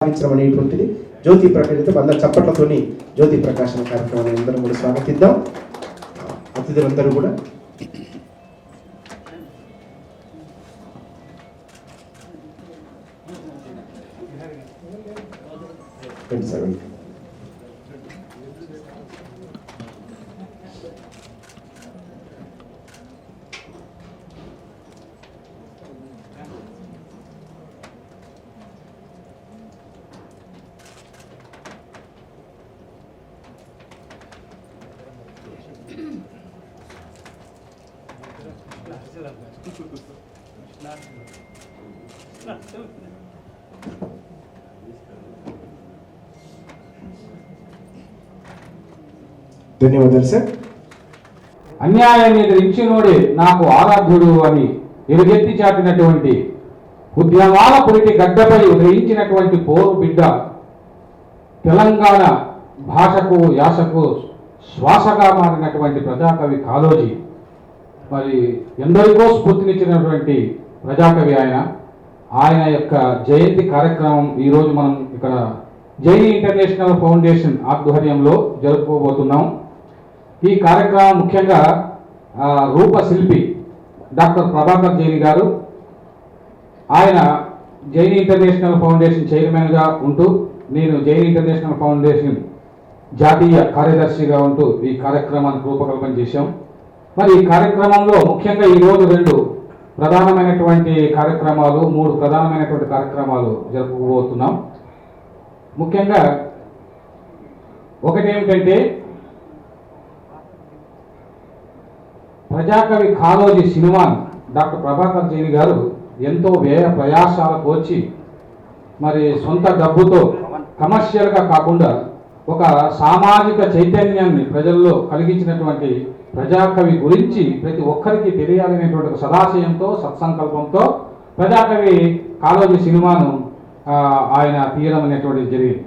అనేటువంటిది జ్యోతి ప్రకటనతో అందరు చప్పట్లతోని జ్యోతి ప్రకాశన కార్యక్రమాన్ని అందరం కూడా స్వాగతిద్దాం. అతిథులందరూ కూడా ధన్యవాదాలు సార్. అన్యాయాన్ని ఎదిరించినోడే నాకు ఆరాధ్యుడు అని ఎలుగెత్తి చాటినటువంటి ఉద్యమాల పురిటి గడ్డపై ఉదయించినటువంటి పోరు బిడ్డ, తెలంగాణ భాషకు యాసకు శ్వాసగా మారినటువంటి ప్రజాకవి కాళోజీ, మరి ఎందరికో స్ఫూర్తినిచ్చినటువంటి ప్రజాకవి ఆయన యొక్క జయంతి కార్యక్రమం ఈరోజు మనం ఇక్కడ జైని ఇంటర్నేషనల్ ఫౌండేషన్ ఆధ్వర్యంలో జరుపుకోబోతున్నాం. ఈ కార్యక్రమం ముఖ్యంగా రూపశిల్పి డాక్టర్ ప్రభాకర్ జైని గారు, ఆయన జైని ఇంటర్నేషనల్ ఫౌండేషన్ చైర్మన్గా ఉంటూ, నేను జైని ఇంటర్నేషనల్ ఫౌండేషన్ జాతీయ కార్యదర్శిగా ఉంటూ ఈ కార్యక్రమానికి రూపకల్పన చేశాం. మరి ఈ కార్యక్రమంలో ముఖ్యంగా ఈరోజు మూడు ప్రధానమైనటువంటి కార్యక్రమాలు జరుపుకోబోతున్నాం. ముఖ్యంగా ఒకటి ఏమిటంటే, ప్రజాకవి కాళోజీ సినిమాను డాక్టర్ ప్రభాకర్ జైని గారు ఎంతో వ్యయ ప్రయాసాలకు వచ్చి, మరి సొంత డబ్బుతో కమర్షియల్గా కాకుండా ఒక సామాజిక చైతన్యాన్ని ప్రజల్లో కలిగించినటువంటి ప్రజాకవి గురించి ప్రతి ఒక్కరికి తెలియాలనేటువంటి ఒక సదాశయంతో సత్సంకల్పంతో ప్రజాకవి కాళోజీ సినిమాను ఆయన తీయడం అనేటువంటిది జరిగింది.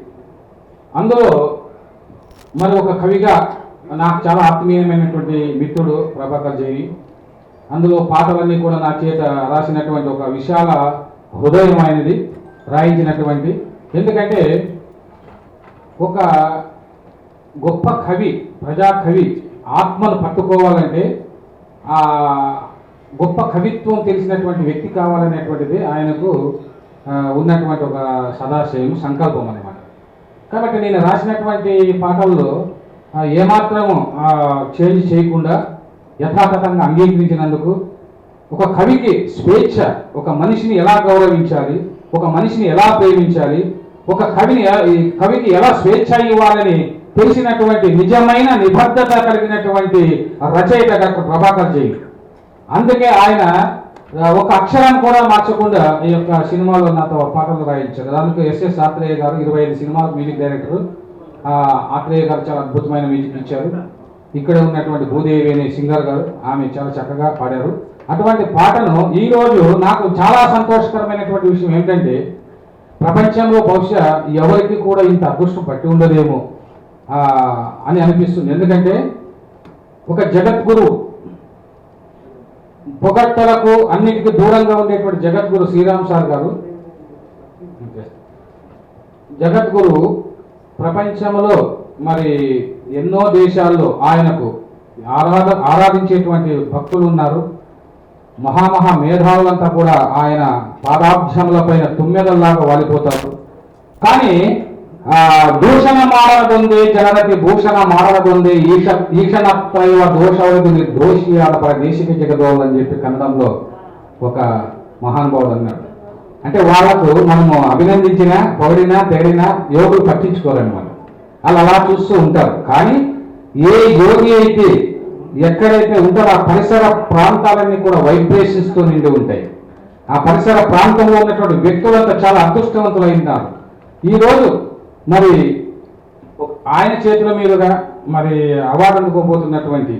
అందులో మరి ఒక కవిగా నాకు చాలా ఆత్మీయమైనటువంటి మిత్రుడు ప్రభాకర్ జైని. అందులో పాటలన్నీ కూడా నా చేత రాసినటువంటి ఒక విశాల హృదయమైనది రాయించినటువంటి. ఎందుకంటే ఒక గొప్ప కవి, ప్రజాకవి ఆత్మను పట్టుకోవాలంటే ఆ గొప్ప కవిత్వం తెలిసినటువంటి వ్యక్తి కావాలనేటువంటిది ఆయనకు ఉన్నటువంటి ఒక సదాశయం, సంకల్పం అన్నమాట. కాబట్టి నేను రాసినటువంటి పాటల్లో ఏమాత్రము చేంజ్ చేయకుండా యథాతథంగా అంగీకరించినందుకు, ఒక కవికి స్వేచ్ఛ, ఒక మనిషిని ఎలా గౌరవించాలి, ఒక మనిషిని ఎలా ప్రేమించాలి, ఒక కవికి ఎలా స్వేచ్ఛ ఇవ్వాలని తెలిసినటువంటి నిజమైన నిబద్ధత కలిగినటువంటి రచయిత డాక్టర్ ప్రభాకర్ జైని. అందుకే ఆయన ఒక అక్షరాన్ని కూడా మార్చకుండా ఈ యొక్క సినిమాలో నాతో పాటలు రాయించారు. దానికి ఎస్ఎస్ ఆత్రేయ గారు 25 సినిమాల మ్యూజిక్ డైరెక్టర్. ఆత్రేయ గారు చాలా అద్భుతమైన మ్యూజిక్ ఇచ్చారు. ఇక్కడ ఉన్నటువంటి భూదేవి అనే సింగర్ గారు, ఆమె చాలా చక్కగా పాడారు. అటువంటి పాటను ఈరోజు నాకు చాలా సంతోషకరమైనటువంటి విషయం ఏమిటంటే, ప్రపంచంలో బహుశా ఎవరికి కూడా ఇంత అదృష్టం పట్టి ఉండదేమో అని అనిపిస్తుంది. ఎందుకంటే ఒక జగద్గురు, పొగట్టలకు అన్నిటికీ దూరంగా ఉండేటువంటి జగద్గురు శ్రీరామ్ సార్ గారు, జగద్గురు ప్రపంచంలో మరి ఎన్నో దేశాల్లో ఆయనకు ఆరాధించేటువంటి భక్తులు ఉన్నారు. మహామహా మేధావులంతా కూడా ఆయన పాదాబ్జములపైన తుమ్మెదల్లాగా వాలిపోతారు. కానీ దూషణ మారనదొందే జనరతి భూషణ మారనదొందే ఈషణత్రైవ దోషవది దోషియాల దేశిక జగదోలు అని చెప్పి కన్నడంలో ఒక మహానుభావుడు అన్నాడు. అంటే వాళ్లకు మనము అభినందించినా, పొగిడినా, తెగిడినా యోగులు పట్టించుకోరన్నమాట. వాళ్ళు అలా చూస్తూ ఉంటారు. కానీ ఏ యోగి అయితే ఎక్కడైతే ఉంటారో ఆ పరిసర ప్రాంతాలన్నీ కూడా వైబ్రేషన్స్తో నిండి ఉంటాయి. ఆ పరిసర ప్రాంతంలో ఉన్నటువంటి వ్యక్తులంతా చాలా అదృష్టవంతులు అయినారు. ఈరోజు మరి ఆయన చేతుల మీదుగా మరి అవార్డు అందుకోబోతున్నటువంటి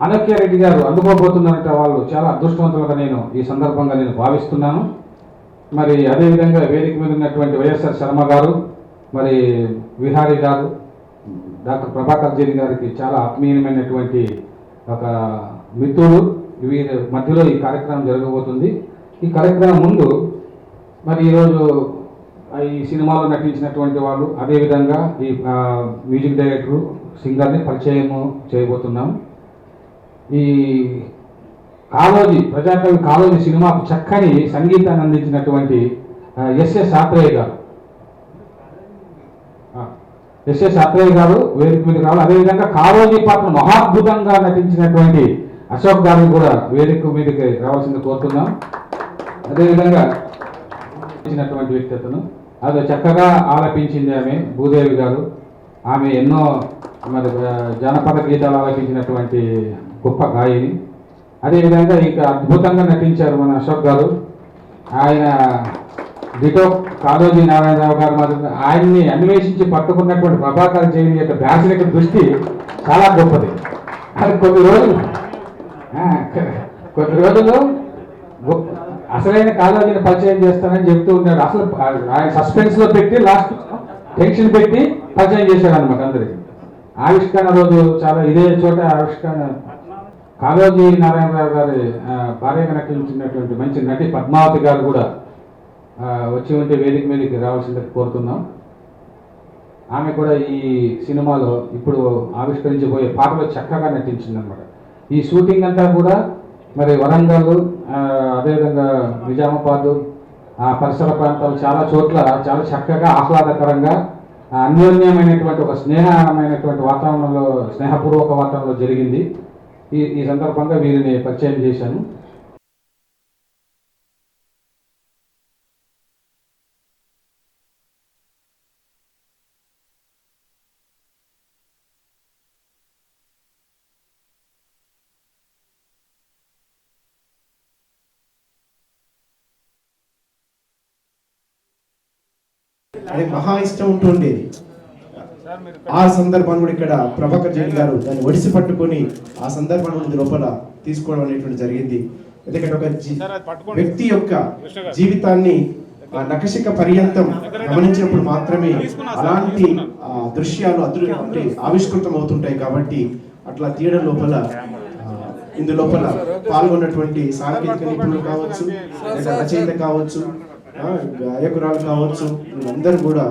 అనఖ్య రెడ్డి గారు అందుకోబోతున్నట్టు వాళ్ళు చాలా అదృష్టవంతులుగా నేను ఈ సందర్భంగా నేను భావిస్తున్నాను. మరి అదేవిధంగా వేదిక మీద ఉన్నటువంటి వైఎస్ఆర్ శర్మ గారు, మరి విహారీ గారు, డాక్టర్ ప్రభాకర్ జైని గారికి చాలా ఆత్మీయమైనటువంటి ఒక మిత్రుడు. వీరి మధ్యలో ఈ కార్యక్రమం జరగబోతుంది. ఈ కార్యక్రమం ముందు మరి ఈరోజు ఈ సినిమాలో నటించినటువంటి వాళ్ళు, అదేవిధంగా ఈ మ్యూజిక్ డైరెక్టరు, సింగర్ని పరిచయము చేయబోతున్నాం. ఈ కాళోజీ, ప్రజాకవి కాళోజీ సినిమాకు చక్కని సంగీతాన్ని అందించినటువంటి ఎస్ఎస్ ఆత్రేయ గారు, వేదిక మీద కావాలి. అదేవిధంగా కాళోజీ పాత్ర మహాద్భుతంగా నటించినటువంటి అశోక్ గారిని కూడా వేదిక మీదకి రావాల్సింది కోరుతున్నాం. అదేవిధంగా ఇచ్చినటువంటి వ్యక్తి అతను, అది చక్కగా ఆలపించింది ఆమె భూదేవి గారు. ఆమె ఎన్నో మరి జానపద గీతాలు ఆలపించినటువంటి గొప్ప గాయని. అదేవిధంగా ఇంకా అద్భుతంగా నటించారు మన అశోక్ గారు. ఆయన డిటో కాళోజీ నారాయణరావు గారు మాత్రం ఆయన్ని అన్వేషించి పట్టుకున్నటువంటి ప్రభాకర్ జైని యొక్క దార్శనిక దృష్టి చాలా గొప్పది. అది కొద్ది రోజులు అసలైన కాళోజీని పరిచయం చేస్తానని చెప్తూ ఉన్నాడు. అసలు ఆయన సస్పెన్స్ లో పెట్టి లాస్ట్ టెన్షన్ పెట్టి పరిచయం చేశాడు అనమాట అందరికి. ఆవిష్కరణ రోజు చాలా ఇదే చోట ఆవిష్కరణ కాళోజీ నారాయణరావు గారి భార్యగా నటించినటువంటి మంచి నటి పద్మావతి గారు కూడా వచ్చి ఉంటే వేదిక మీదకి రావాల్సిందని కోరుతున్నాం. ఆమె కూడా ఈ సినిమాలో ఇప్పుడు ఆవిష్కరించబోయే పాటలో చక్కగా నటించిందనమాట. ఈ షూటింగ్ అంతా కూడా మరి వరంగల్, అదేవిధంగా నిజామాబాద్, ఆ పరిసర ప్రాంతాలు చాలా చోట్ల చాలా చక్కగా ఆహ్లాదకరంగా అన్యోన్యమైనటువంటి ఒక స్నేహమైనటువంటి వాతావరణంలో, స్నేహపూర్వక వాతావరణంలో జరిగింది. ఈ సందర్భంగా వీరిని పరిచయం చేశాను. అది మహా ఇష్టం ఉంటుండేది. ఆ సందర్భాన్ని కూడా ఇక్కడ ప్రభాకర్ జైన్ గారు దాన్ని ఒడిసి పట్టుకొని ఆ సందర్భాన్ని లోపల తీసుకోవడం అనేటువంటి జరిగింది. ఎందుకంటే ఒక వ్యక్తి యొక్క జీవితాన్ని నకశిక పర్యంతం గమనించినప్పుడు మాత్రమే అలాంటి దృశ్యాలు అద్భుతమైన ఆవిష్కృతం అవుతుంటాయి. కాబట్టి అట్లా తీయడం లోపల ఇందులోపల పాల్గొన్నటువంటి సాంకేతిక నిపుణులు కావచ్చు, లేదా రచయిత కావచ్చు, గాయకురాలు కావచ్చు, వీళ్ళందరూ కూడా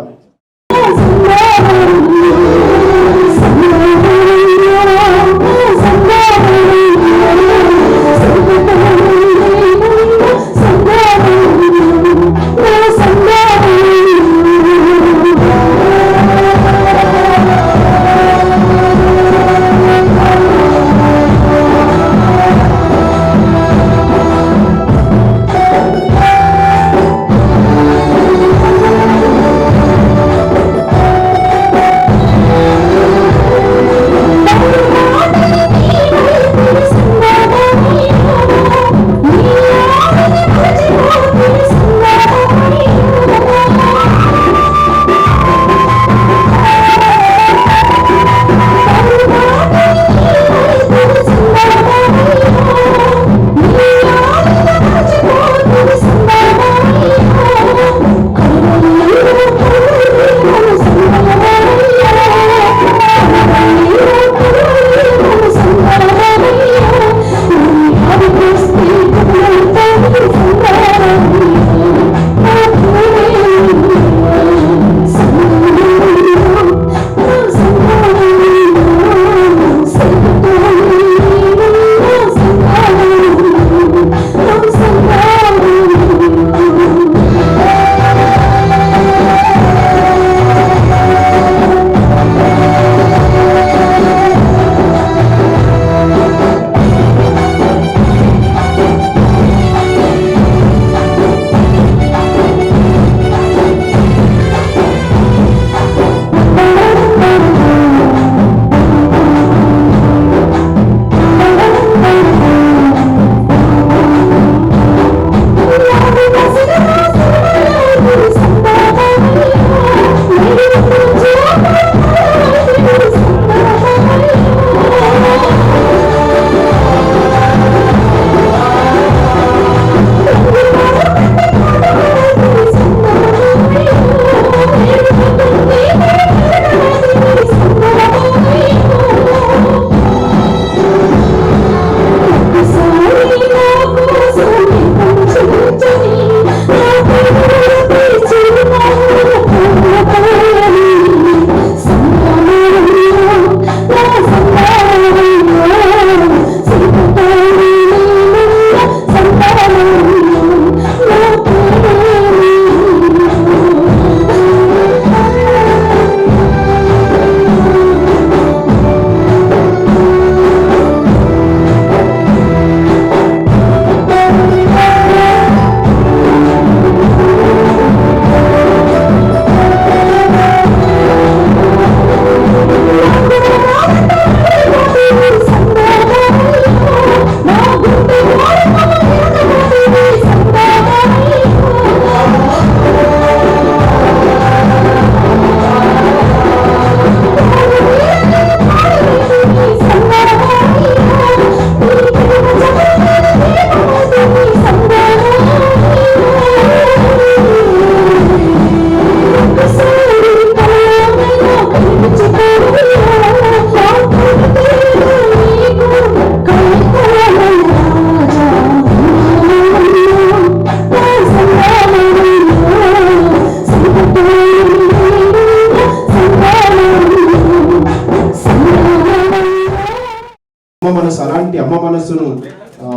అమ్మ మనసు, అలాంటి అమ్మ మనసును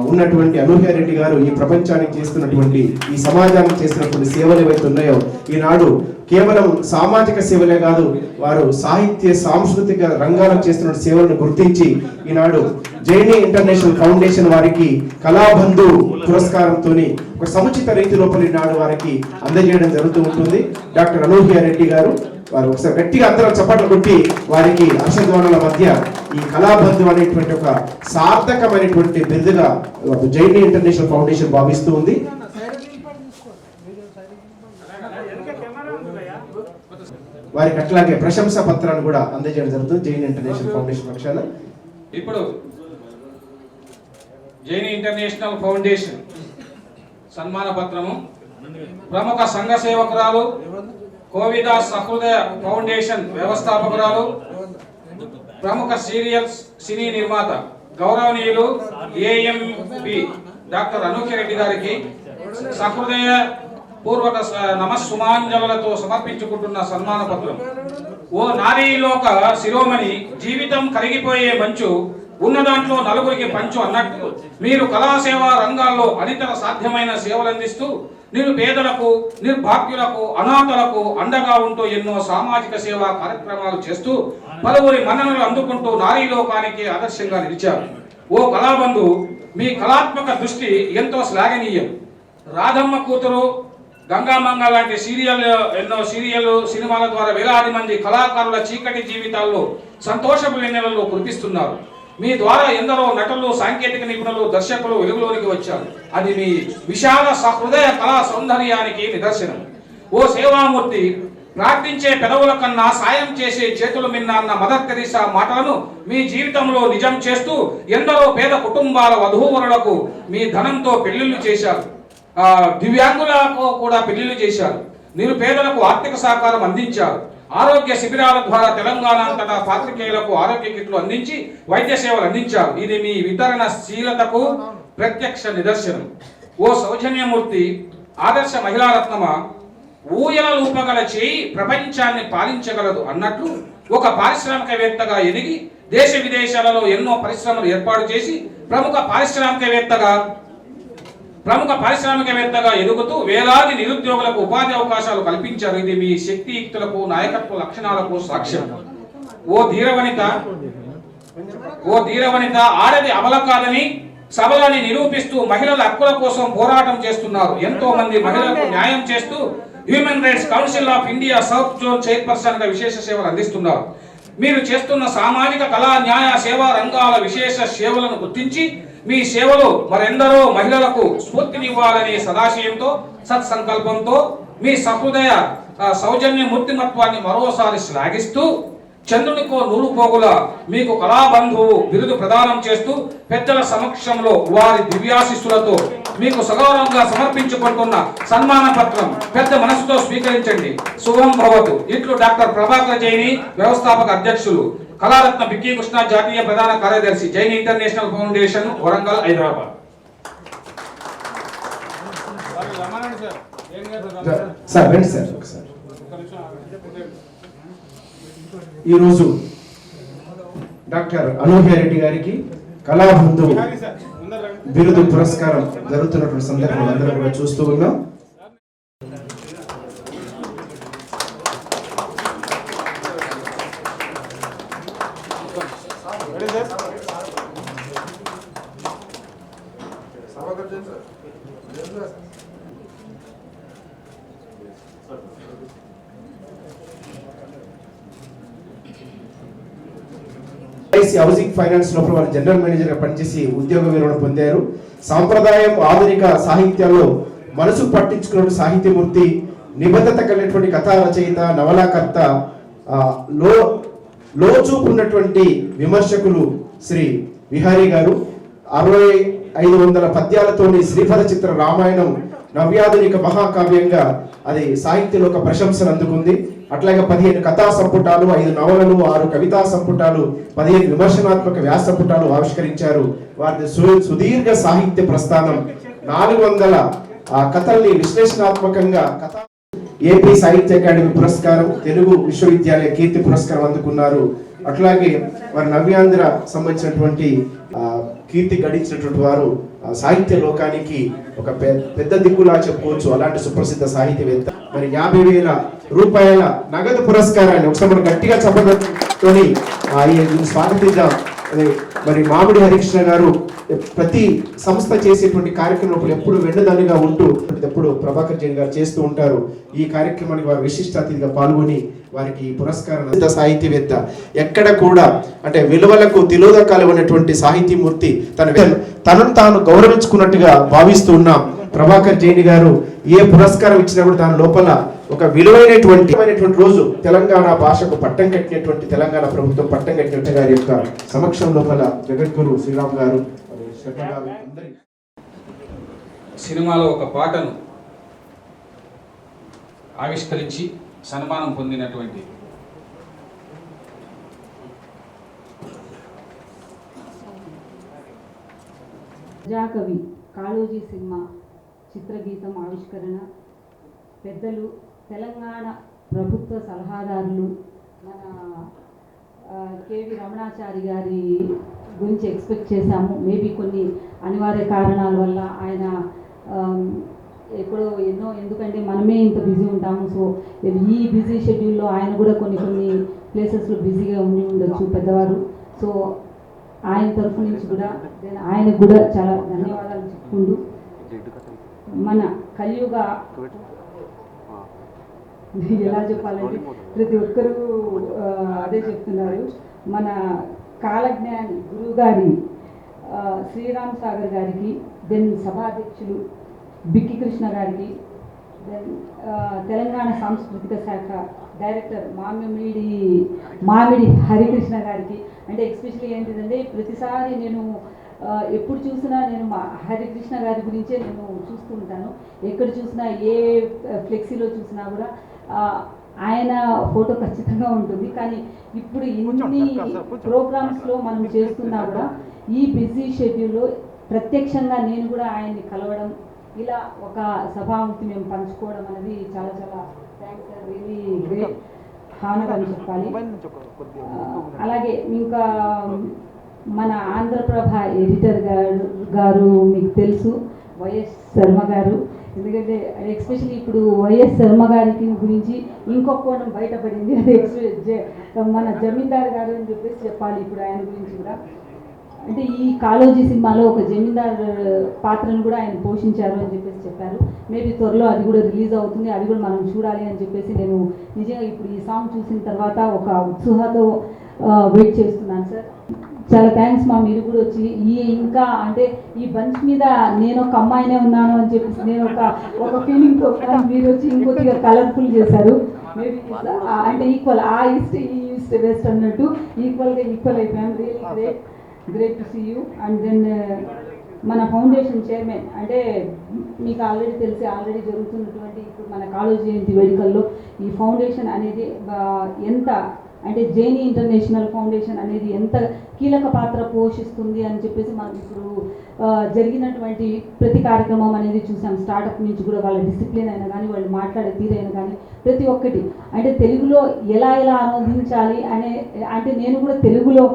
ఉన్నటువంటి అనూహ్య రెడ్డి గారు ఈ ప్రపంచానికి చేస్తున్నటువంటి, ఈ సమాజానికి చేస్తున్నటువంటి సేవలు ఏవైతే ఉన్నాయో ఈనాడు కేవలం సామాజిక సేవలే కాదు, వారు సాహిత్య సాంస్కృతిక రంగాలకు చేస్తున్న సేవలను గుర్తించి ఈనాడు జైని ఇంటర్నేషనల్ ఫౌండేషన్ వారికి కళాబంధు పురస్కారంతో ఒక సముచిత రీతి లోపల ఈనాడు వారికి అందజేయడం జరుగుతూ ఉంటుంది. డాక్టర్ అనూహ్య రెడ్డి గారు వారు ఒకసారి గట్టిగా అందరూ చప్పట్లు కొట్టి వారికి హర్షధ్వానాల మధ్య ఈ కళాబంధు అనేటువంటి ఒక సార్థకమైనటువంటి బిరుదుగా జైని ఇంటర్నేషనల్ ఫౌండేషన్ భావిస్తూ ఉంది. వారికి అట్లాగే ప్రశంసా పత్రాన్ని కూడా అందజేయడం జరుగుతుంది జైన్ ఇంటర్నేషనల్ ఫౌండేషన్ పక్షాన. ఇప్పుడు జైన్ ఇంటర్నేషనల్ ఫౌండేషన్ సన్మాన పత్రము ప్రముఖ సంఘ సేవకురాలు, కోవిదాస్ సహృదయ ఫౌండేషన్ వ్యవస్థాపకురాలు, ప్రముఖ సీరియల్స్ సినీ నిర్మాత గౌరవనీయులు ఏఎంపి డాక్టర్ అనూహ్య రెడ్డి గారికి సహృదయ పూర్వక నమస్సుమాంజలతో సమర్పించుకుంటున్న సన్మాన పత్రం. ఓ నారీలోక శిరోమణి, జీవితం కరిగిపోయే మంచు, ఉన్న దాంట్లో నలుగురికి పంచు అన్నట్టు మీరు కళాసేవా రంగాల్లో అనితర సాధ్యమైన సేవలు అందిస్తూ నిరుపేదలకు, నిర్భాగ్యులకు, అనాథలకు అండగా ఉంటూ ఎన్నో సామాజిక సేవా కార్యక్రమాలు చేస్తూ పలువురి మన్ననలు అందుకుంటూ నారీలోకానికి ఆదర్శంగా నిలిచారు. ఓ కళాబంధు, మీ కళాత్మక దృష్టి ఎంతో శ్లాఘనీయం. రాధమ్మ కూతురు, గంగామంగ లాంటి ఎన్నో సినిమాల ద్వారా వేలాది మంది కళాకారుల చీకటి జీవితాల్లో సంతోషపు వెన్నెలలో కురిపిస్తున్నారు. మీ ద్వారా ఎందరో నటులు, సాంకేతిక నిపుణులు, దర్శకులు వెలుగులోనికి వచ్చారు. అది మీ విశాల సహృదయ కళా సౌందర్యానికి నిదర్శనం. ఓ సేవామూర్తి, ప్రార్థించే పెదవుల కన్నా సాయం చేసే చేతులు మిన్న అన్న మదర్ తెరీసా మాటలను మీ జీవితంలో నిజం చేస్తూ ఎందరో పేద కుటుంబాల వధూవరులకు మీ ధనంతో పెళ్లిళ్లు చేశారు. దివ్యాంగులకు కూడా పెళ్లిళ్లు చేశారు. నిరుపేదలకు ఆర్థిక సహకారం అందించారు. ఆరోగ్య శిబిరాల ద్వారా తెలంగాణ అంతటా పాత్రికేయులకు ఆరోగ్య కిట్లు అందించి వైద్య సేవలు అందించారు. ఇది మీ వితరణ శీలతకు ప్రత్యక్ష నిదర్శనం. ఓ సౌజన్యమూర్తి, ఆదర్శ మహిళారత్నమా, ఊయల రూపగల చేయి ప్రపంచాన్ని పాలించగలదు అన్నట్లు ఒక పారిశ్రామికవేత్తగా ఎదిగి దేశ విదేశాలలో ఎన్నో పరిశ్రమలు ఏర్పాటు చేసి ప్రముఖ పారిశ్రామికవేత్తగా ఎదుగుతూ వేలాది నిరుద్యోగులకు ఉపాధి అవకాశాలు కల్పించారు. ఇది మీ శక్తియుక్తులకు, నాయకత్వ లక్షణాలకు సాక్ష్యం. ఓ ధీరవనిత, ఆడది అబల కాదని సబలని నిరూపిస్తూ మహిళల హక్కుల కోసం పోరాటం చేస్తున్నారు. ఎంతో మంది మహిళలకు న్యాయం చేస్తూ human rights council of India south zone chairperson గా విశేష సేవలు అందిస్తున్నారు. మీరు చేస్తున్న సామాజిక కళా న్యాయ సేవా రంగాల విశేష సేవలను గుర్తించి మీ సేవలు మరెందరో మహిళలకు స్ఫూర్తినివ్వాలనే సదాశయంతో, సత్సంకల్పంతో మీ సహృదయ సౌజన్య మూర్తిమత్వాన్ని మరోసారి శ్లాఘిస్తూ చంద్రునికో నూలు పోగుల మీకు కళాబంధువు బిరుదు ప్రదానం చేస్తూ పెద్దల సమక్షంలో వారి దివ్యాశిస్సులతో మీకు సగౌరవంగా సమర్పించుకుంటున్న సన్మాన పత్రం పెద్ద మనసుతో స్వీకరించండి. శుభం భవతు. ఇట్లు డాక్టర్ ప్రభాకర్ జైని, వ్యవస్థాపక అధ్యక్షులు, కళారత్న బిక్కి కృష్ణ, జాతీయ ప్రధాన కార్యదర్శి, జైన్ ఇంటర్నేషనల్ ఫౌండేషన్, వరంగల్, హైదరాబాద్. ఈరోజు డాక్టర్ అనూహ్య రెడ్డి గారికి కళాబంధు బిరుదు పురస్కారం జరుగుతున్నటువంటి సందర్భం అందరూ కూడా చూస్తూ ఉన్నాం. హౌసింగ్ ఫైనాన్స్ లోపల వారు జనరల్ మేనేజర్ గా పనిచేసి ఉద్యోగ విరమణ పొందారు. సాంప్రదాయం, ఆధునిక సాహిత్యాల్లో మనసు పట్టించుకున్న సాహిత్యమూర్తి, నిబద్ధత కలిగినటువంటి కథా రచయిత, నవలాకర్త, లోచూపు ఉన్నటువంటి విమర్శకులు శ్రీ విహారీ గారు. 6500 పద్యాలతోని శ్రీఫల చిత్ర రామాయణం నవ్యాధునిక మహాకావ్యంగా అది సాహిత్యంలో ఒక ప్రశంసను అందుకుంది. అట్లాగే 15 కథా సంపుటాలు, 5 నవలలు, 6 కవితా సంపుటాలు, 15 విమర్శనాత్మక వ్యాస సంపుటాలు ఆవిష్కరించారు. వారి సుదీర్ఘ సాహిత్య ప్రస్థానం 400 కథల్ని విశ్లేషణాత్మకంగా ఏపీ సాహిత్య అకాడమీ పురస్కారం, తెలుగు విశ్వవిద్యాలయ కీర్తి పురస్కారం అందుకున్నారు అట్లాగే మరి నవ్యాంధ్ర సంబంధించినటువంటి కీర్తి గడించినటువంటి వారు సాహిత్య లోకానికి ఒక పెద్ద దిక్కులా చెప్పుకోవచ్చు. అలాంటి సుప్రసిద్ధ సాహిత్యవేత్త మరి 50,000 రూపాయల నగదు పురస్కారాన్ని ఒకసారి మనం గట్టిగా చెప్పడంతోని స్వాగతిద్దాం. మరి మామిడి హరికృష్ణ గారు ప్రతి సంస్థ చేసేటువంటి కార్యక్రమంలో ఎప్పుడు వెన్నుదన్నుగా ఉంటూ ఎప్పుడు ప్రభాకర్ జైన్ గారు చేస్తూ ఉంటారు. ఈ కార్యక్రమానికి వారు విశిష్ట అతిథిగా పాల్గొని వారికి పురస్కారం సాహితీవేత్త ఎక్కడ కూడా అంటే విలువలకు తిలోదకాలు ఉన్నటువంటి సాహితీమూర్తి తనను తాను గౌరవించుకున్నట్టుగా భావిస్తూ ఉన్నాం. ప్రభాకర్ జైన్ గారు ఏ పురస్కారం ఇచ్చినా కూడా దాని లోపల ఒక విలువైనటువంటి రోజు తెలంగాణ భాషకు పట్టం కట్టినటువంటి తెలంగాణ ప్రభుత్వం పట్టం కట్టినట్టు గారి యొక్క సమక్షం లోపల జగద్గురు శ్రీరామ్ గారు సినిమాలో ఒక పాటను ఆవిష్కరించి సన్మానం పొందినటువంటి ప్రజాకవి కాళోజీ సినిమా చిత్రగీతం ఆవిష్కరణ పెద్దలు తెలంగాణ ప్రభుత్వ సలహాదారులు మన కేవి రమణాచారి గారి గురించి ఎక్స్పెక్ట్ చేశాము. మేబీ కొన్ని అనివార్య కారణాల వల్ల ఆయన ఎప్పుడో ఎందుకంటే మనమే ఇంత బిజీ ఉంటాము. సో ఈ బిజీ షెడ్యూల్లో ఆయన కూడా కొన్ని ప్లేసెస్లో బిజీగా ఉండి ఉండొచ్చు పెద్దవారు. సో ఆయన తరఫు నుంచి కూడా ఆయనకు కూడా చాలా ధన్యవాదాలు చెప్పుకుంటూ మన కలియుగ ఎలా చెప్పాలంటే ప్రతి ఒక్కరూ అదే చెప్తున్నారు. మన కాలజ్ఞాని గురువు గారి శ్రీరామ్ సాగర్ గారికి, దెన్ సభాధ్యక్షులు బిక్కి కృష్ణ గారికి, దెన్ తెలంగాణ సాంస్కృతిక శాఖ డైరెక్టర్ మామిడి హరికృష్ణ గారికి. అంటే ఎస్పెషల్లీ ఏంటిదంటే ప్రతిసారి నేను ఎప్పుడు చూసినా నేను మా హరికృష్ణ గారి గురించే నేను చూస్తూ ఉంటాను. ఎక్కడ చూసినా ఏ ఫ్లెక్సీలో చూసినా కూడా ఆయన ఫోటో ఖచ్చితంగా ఉంటుంది. కానీ ఇప్పుడు ఇన్ని ప్రోగ్రామ్స్లో మనం చేస్తున్నా కూడా ఈ బిజీ షెడ్యూల్లో ప్రత్యక్షంగా నేను కూడా ఆయన్ని కలవడం, ఇలా ఒక సభాముక్తి మేము పంచుకోవడం అనేది చాలా చాలా థ్యాంక్స్, రియలీ గ్రేట్ హానర్ అని చెప్పాలి. అలాగే ఇంకా మన ఆంధ్రప్రభ ఎడిటర్ గారు మీకు తెలుసు వైఎస్ శర్మ గారు. ఎందుకంటే ఎస్పెషల్లీ ఇప్పుడు వైఎస్ శర్మ గారికి గురించి ఇంకొక కోణం బయటపడింది. అది మన జమీందార్ గారు అని చెప్పేసి చెప్పాలి ఇప్పుడు ఆయన గురించి కూడా. అంటే ఈ కాళోజీ సినిమాలో ఒక జమీందార్ పాత్రను కూడా ఆయన పోషించారు అని చెప్పేసి చెప్పారు. మేబీ త్వరలో అది కూడా రిలీజ్ అవుతుంది, అది కూడా మనం చూడాలి అని చెప్పేసి నేను నిజంగా ఇప్పుడు ఈ సాంగ్ చూసిన తర్వాత ఒక ఉత్సాహంతో వెయిట్ చేస్తున్నాను సార్. చాలా థ్యాంక్స్ మా, మీరు కూడా వచ్చి ఇంకా అంటే ఈ బంచ్ మీద నేను ఒక అమ్మాయినే ఉన్నాను అని చెప్పేసి నేను ఒక ఫీలింగ్తో మీరు వచ్చి ఇంకొద్దిగా కలర్ఫుల్ చేశారు. మేబీ అంటే ఈక్వల్ ఈస్ట్ వెస్ట్ అన్నట్టు ఈక్వల్ అయిపోయాను. Really great to see you. And then మన ఫౌండేషన్ చైర్మన్ అంటే మీకు ఆల్రెడీ జరుగుతున్నటువంటి ఇప్పుడు మన కాళోజీ జయంతి వేడుకల్లో ఈ ఫౌండేషన్ అనేది ఎంత అంటే జైని ఇంటర్నేషనల్ ఫౌండేషన్ అనేది ఎంత కీలక పాత్ర పోషిస్తుంది అని చెప్పేసి మనం ఇప్పుడు జరిగినటువంటి ప్రతి కార్యక్రమం అనేది చూసాం. స్టార్టప్ నుంచి కూడా వాళ్ళ డిసిప్లిన్ అయినా కానీ వాళ్ళు మాట్లాడే తీరైనా కానీ ప్రతి ఒక్కటి అంటే తెలుగులో ఎలా అనువదించాలి అంటే నేను కూడా తెలుగులో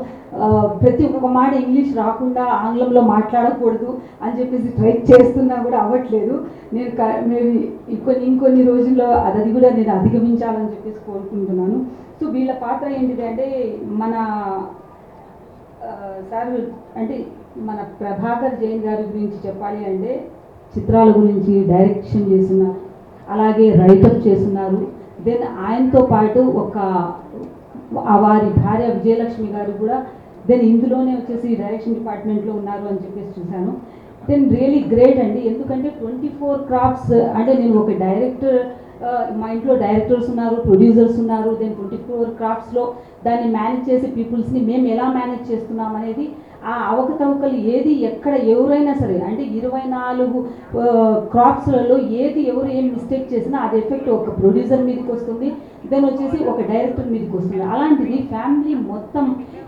ప్రతి ఒక్క మాట ఇంగ్లీష్ రాకుండా ఆంగ్లంలో మాట్లాడకూడదు అని చెప్పేసి ట్రై చేస్తున్నా కూడా అవ్వట్లేదు. నేను ఇంకొన్ని రోజుల్లో అది కూడా నేను అధిగమించాలని చెప్పేసి కోరుకుంటున్నాను. సో వీళ్ళ పాత్ర ఏంటిది అంటే మన సార్ అంటే మన ప్రభాకర్ జైన్ గారి గురించి చెప్పాలి అంటే చిత్రాల గురించి డైరెక్షన్ చేస్తున్నారు, అలాగే రైటప్ చేస్తున్నారు. దెన్ ఆయనతో పాటు వారి భార్య విజయలక్ష్మి గారు కూడా దెన్ ఇందులోనే వచ్చేసి డైరెక్షన్ డిపార్ట్మెంట్లో ఉన్నారు అని చెప్పేసి చూశాను. దెన్ రియలీ గ్రేట్ అండి. ఎందుకంటే 24 క్రాఫ్ట్స్ అంటే నేను ఒక డైరెక్టర్, మా ఇంట్లో డైరెక్టర్స్ ఉన్నారు, ప్రొడ్యూసర్స్ ఉన్నారు. దెన్ 24 క్రాఫ్ట్స్లో దాన్ని మేనేజ్ చేసే పీపుల్స్ని మేము ఎలా మేనేజ్ చేస్తున్నాం అనేది ఆ అవకతవకలు ఏది ఎక్కడ ఎవరైనా సరే అంటే 24 క్రాఫ్ట్స్లలో ఎవరు ఏం మిస్టేక్ చేసినా అది ఎఫెక్ట్ ఒక ప్రొడ్యూసర్ మీదకి వస్తుంది, దెన్ వచ్చేసి ఒక డైరెక్టర్ మీదకి వస్తుంది. అలాంటిది ఫ్యామిలీ మొత్తం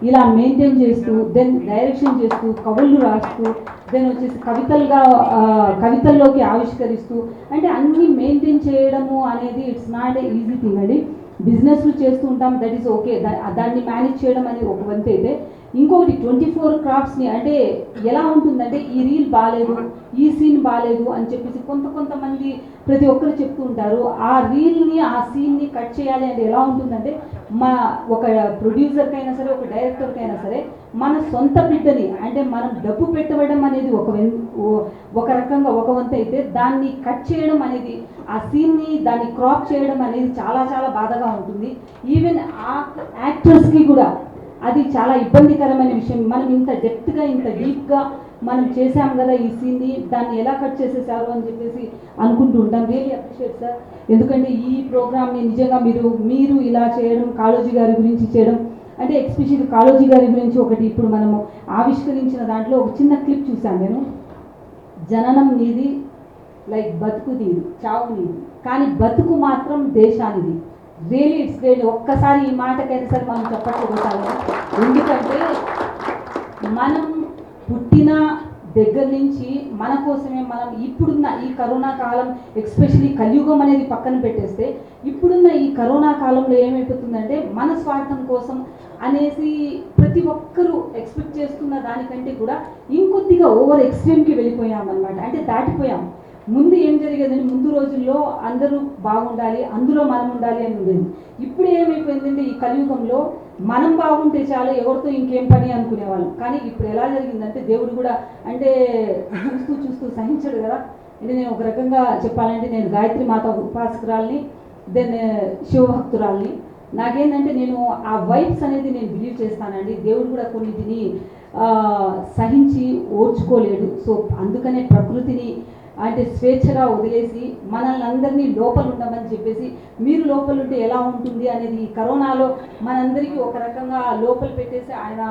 ఇలా మెయింటైన్ చేస్తూ దెన్ డైరెక్షన్ చేస్తూ కవులు రాస్తూ దెన్ వచ్చేసి కవితల్లోకి ఆవిష్కరిస్తూ అంటే అన్నీ మెయింటైన్ చేయడము అనేది it's not a easy thing అండి. బిజినెస్లు చేస్తూ ఉంటాం, దట్ ఈస్ ఓకే, దాన్ని మేనేజ్ చేయడం అనేది ఒక వంతు అయితే, ఇంకొకటి 24 క్రాఫ్ట్స్ని అంటే ఎలా ఉంటుందంటే ఈ రీల్ బాగాలేదు, ఈ సీన్ బాగాలేదు అని చెప్పేసి కొంతమంది ప్రతి ఒక్కరు చెప్తూ ఉంటారు. ఆ రీల్ని ఆ సీన్ని కట్ చేయాలి అంటే ఎలా ఉంటుందంటే ఒక ప్రొడ్యూసర్కైనా సరే, ఒక డైరెక్టర్కైనా సరే, మన సొంత బిడ్డని అంటే మనం డబ్బు పెట్టడం అనేది ఒక రకంగా ఒక వంతు అయితే, దాన్ని కట్ చేయడం అనేది, ఆ సీన్ని దాన్ని క్రాప్ చేయడం అనేది చాలా చాలా బాధగా ఉంటుంది. ఈవెన్ ఆ యాక్టర్స్కి కూడా అది చాలా ఇబ్బందికరమైన విషయం. మనం ఇంత డెప్త్గా ఇంత డీప్గా మనం చేసాం కదా ఈ సీన్ని, దాన్ని ఎలా కట్ చేసేసారు అని చెప్పేసి అనుకుంటూ ఉంటాం. రియల్లీ అప్రిషియేట్ సార్, ఎందుకంటే ఈ ప్రోగ్రామ్ని నిజంగా మీరు ఇలా చేయడం, కాళోజీ గారి గురించి చేయడం అంటే ఎస్పెషల్లీ కాళోజీ గారి గురించి ఒకటి ఇప్పుడు మనము ఆవిష్కరించిన దాంట్లో ఒక చిన్న క్లిప్ చూశాను నేను. జననం నీది, లైక్ బతుకు నీది, చావు నీది, కానీ బతుకు మాత్రం దేశానిది. Really it's great. ఒక్కసారి ఈ మాటకైనా సరే మనం చెప్పట్లేదు. ఎందుకంటే మనం పుట్టిన దగ్గర నుంచి మన కోసమే, మనం ఇప్పుడున్న ఈ కరోనా కాలం, ఎస్పెషలీ కలియుగం అనేది పక్కన పెట్టేస్తే, ఇప్పుడున్న ఈ కరోనా కాలంలో ఏమైపోతుందంటే మన స్వార్థం కోసం అనేసి ప్రతి ఒక్కరూ ఎక్స్పెక్ట్ చేస్తున్న దానికంటే కూడా ఇంకొద్దిగా ఓవర్ ఎక్స్ట్రీమ్కి వెళ్ళిపోయామన్నమాట. అంటే దాటిపోయాం. ముందు ఏం జరిగేదంటే, ముందు రోజుల్లో అందరూ బాగుండాలి, అందులో మనం ఉండాలి అని ఉండేది. ఇప్పుడు ఏమైపోయిందంటే ఈ కలియుగంలో మనం బాగుంటే చాలు, ఎవరితో ఇంకేం పని అనుకునేవాళ్ళం. కానీ ఇప్పుడు ఎలా జరిగిందంటే, దేవుడు కూడా అంటే చూస్తూ సహించడు కదా. అంటే నేను ఒక రకంగా చెప్పాలంటే, నేను గాయత్రి మాత ఉపాసకురాల్ని, దెన్ శివభక్తురాల్ని. నాకేంటంటే నేను ఆ వైబ్స్ అనేది నేను బిలీవ్ చేస్తానండి. దేవుడు కూడా కొన్నిటిని సహించి ఓర్చుకోలేడు. సో అందుకనే ప్రకృతిని అంటే స్వేచ్ఛగా వదిలేసి మనల్ని అందరినీ లోపల ఉండమని చెప్పేసి, మీరు లోపల ఉంటే ఎలా ఉంటుంది అనేది ఈ కరోనాలో మనందరికీ ఒక రకంగా లోపల పెట్టేసి ఆయన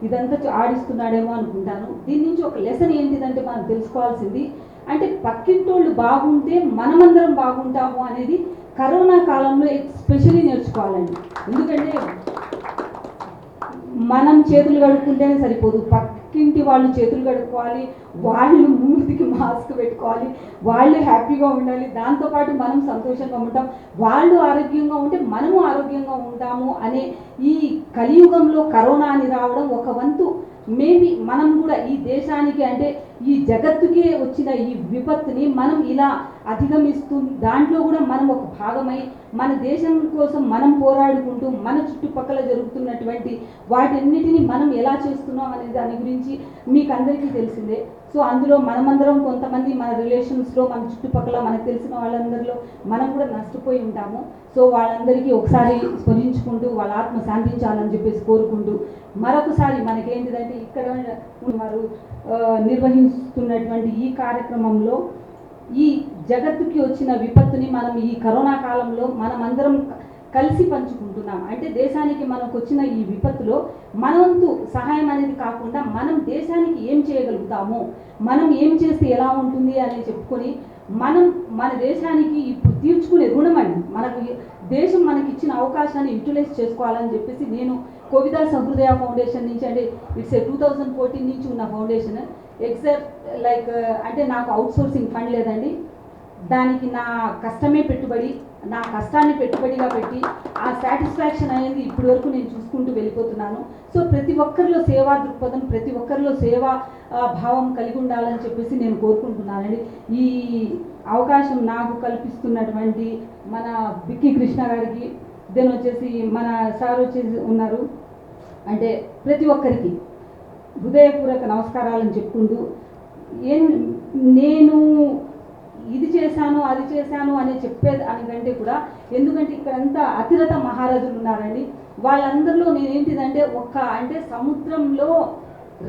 ఇదంతా ఆడిస్తున్నాడేమో అనుకుంటాను. దీని నుంచి ఒక లెసన్ ఏంటిదంటే మనం తెలుసుకోవాల్సింది అంటే పక్కింటోళ్ళు బాగుంటే మనమందరం బాగుంటాము అనేది కరోనా కాలంలో ఎస్పెషల్లీ నేర్చుకోవాలండి. ఎందుకంటే మనం చేతులు కడుక్కుంటేనే సరిపోదు, పక్కింటి వాళ్ళు చేతులు కడుక్కోవాలి, వాళ్ళు మూతికి మాస్క్ పెట్టుకోవాలి, వాళ్ళు హ్యాపీగా ఉండాలి, దాంతోపాటు మనం సంతోషంగా ఉంటాం, వాళ్ళు ఆరోగ్యంగా ఉంటే మనము ఆరోగ్యంగా ఉంటాము అనే ఈ కలియుగంలో కరోనా అని రావడం ఒక వంతు మేబీ మనం కూడా ఈ దేశానికి అంటే ఈ జగత్తుకే వచ్చిన ఈ విపత్తుని మనం ఇలా అధిగమిస్తూ దాంట్లో కూడా మనం ఒక భాగమై మన దేశం కోసం మనం పోరాడుకుంటూ మన చుట్టుపక్కల జరుగుతున్నటువంటి వాటన్నిటిని మనం ఎలా చేస్తున్నాం అనే దాని గురించి మీకు అందరికీ తెలిసిందే. సో అందులో మనమందరం కొంతమంది మన రిలేషన్స్లో, మన చుట్టుపక్కల మనకు తెలిసిన వాళ్ళందరిలో మనం కూడా నష్టపోయి ఉంటాము. సో వాళ్ళందరికీ ఒకసారి స్మరించుకుంటూ వాళ్ళ ఆత్మ శాంతించాలని చెప్పేసి కోరుకుంటూ, మరొకసారి మనకేంటిదంటే ఇక్కడ వారు నిర్వహిస్తున్నటువంటి ఈ కార్యక్రమంలో ఈ జగత్తుకి వచ్చిన విపత్తుని మనం ఈ కరోనా కాలంలో మనమందరం కలిసి పంచుకుంటున్నాం. అంటే దేశానికి మనకు వచ్చిన ఈ విపత్తులో మనంతు సహాయం అనేది కాకుండా మనం దేశానికి ఏం చేయగలుగుతాము, మనం ఏం చేస్తే ఎలా ఉంటుంది అని చెప్పుకొని మనం మన దేశానికి ఇప్పుడు తీర్చుకునే రుణం అండి. మనకు దేశం మనకి ఇచ్చిన అవకాశాన్ని యూటిలైజ్ చేసుకోవాలని చెప్పేసి నేను కోవిదా సహృదయ ఫౌండేషన్ నుంచి, అంటే ఇట్స్ 2014 నుంచి ఉన్న ఫౌండేషన్, ఎగ్జాక్ట్ లైక్ అంటే నాకు అవుట్సోర్సింగ్ ఫండ్ లేదండి, దానికి నా కష్టమే పెట్టుబడి, నా కష్టాన్ని పెట్టుబడిగా పెట్టి ఆ సాటిస్ఫాక్షన్ అనేది ఇప్పటి వరకు నేను చూసుకుంటూ వెళ్ళిపోతున్నాను. సో ప్రతి ఒక్కరిలో సేవా దృక్పథం, ప్రతి ఒక్కరిలో సేవా భావం కలిగి ఉండాలని చెప్పేసి నేను కోరుకుంటున్నానండి. ఈ అవకాశం నాకు కల్పిస్తున్నటువంటి మన బిక్కి కృష్ణ గారికి, దెన్ వచ్చేసి మన సార్ వచ్చేసి ఉన్నారు, అంటే ప్రతి ఒక్కరికి హృదయపూర్వక నమస్కారాలను చెప్పుకుంటూ, నేను ఇది చేశాను అది చేశాను అని చెప్పేది అనికంటే కూడా, ఎందుకంటే ఇక్కడంతా అతిరథ మహారాజులు ఉన్నారండి. వాళ్ళందరిలో నేనేంటిదంటే అంటే సముద్రంలో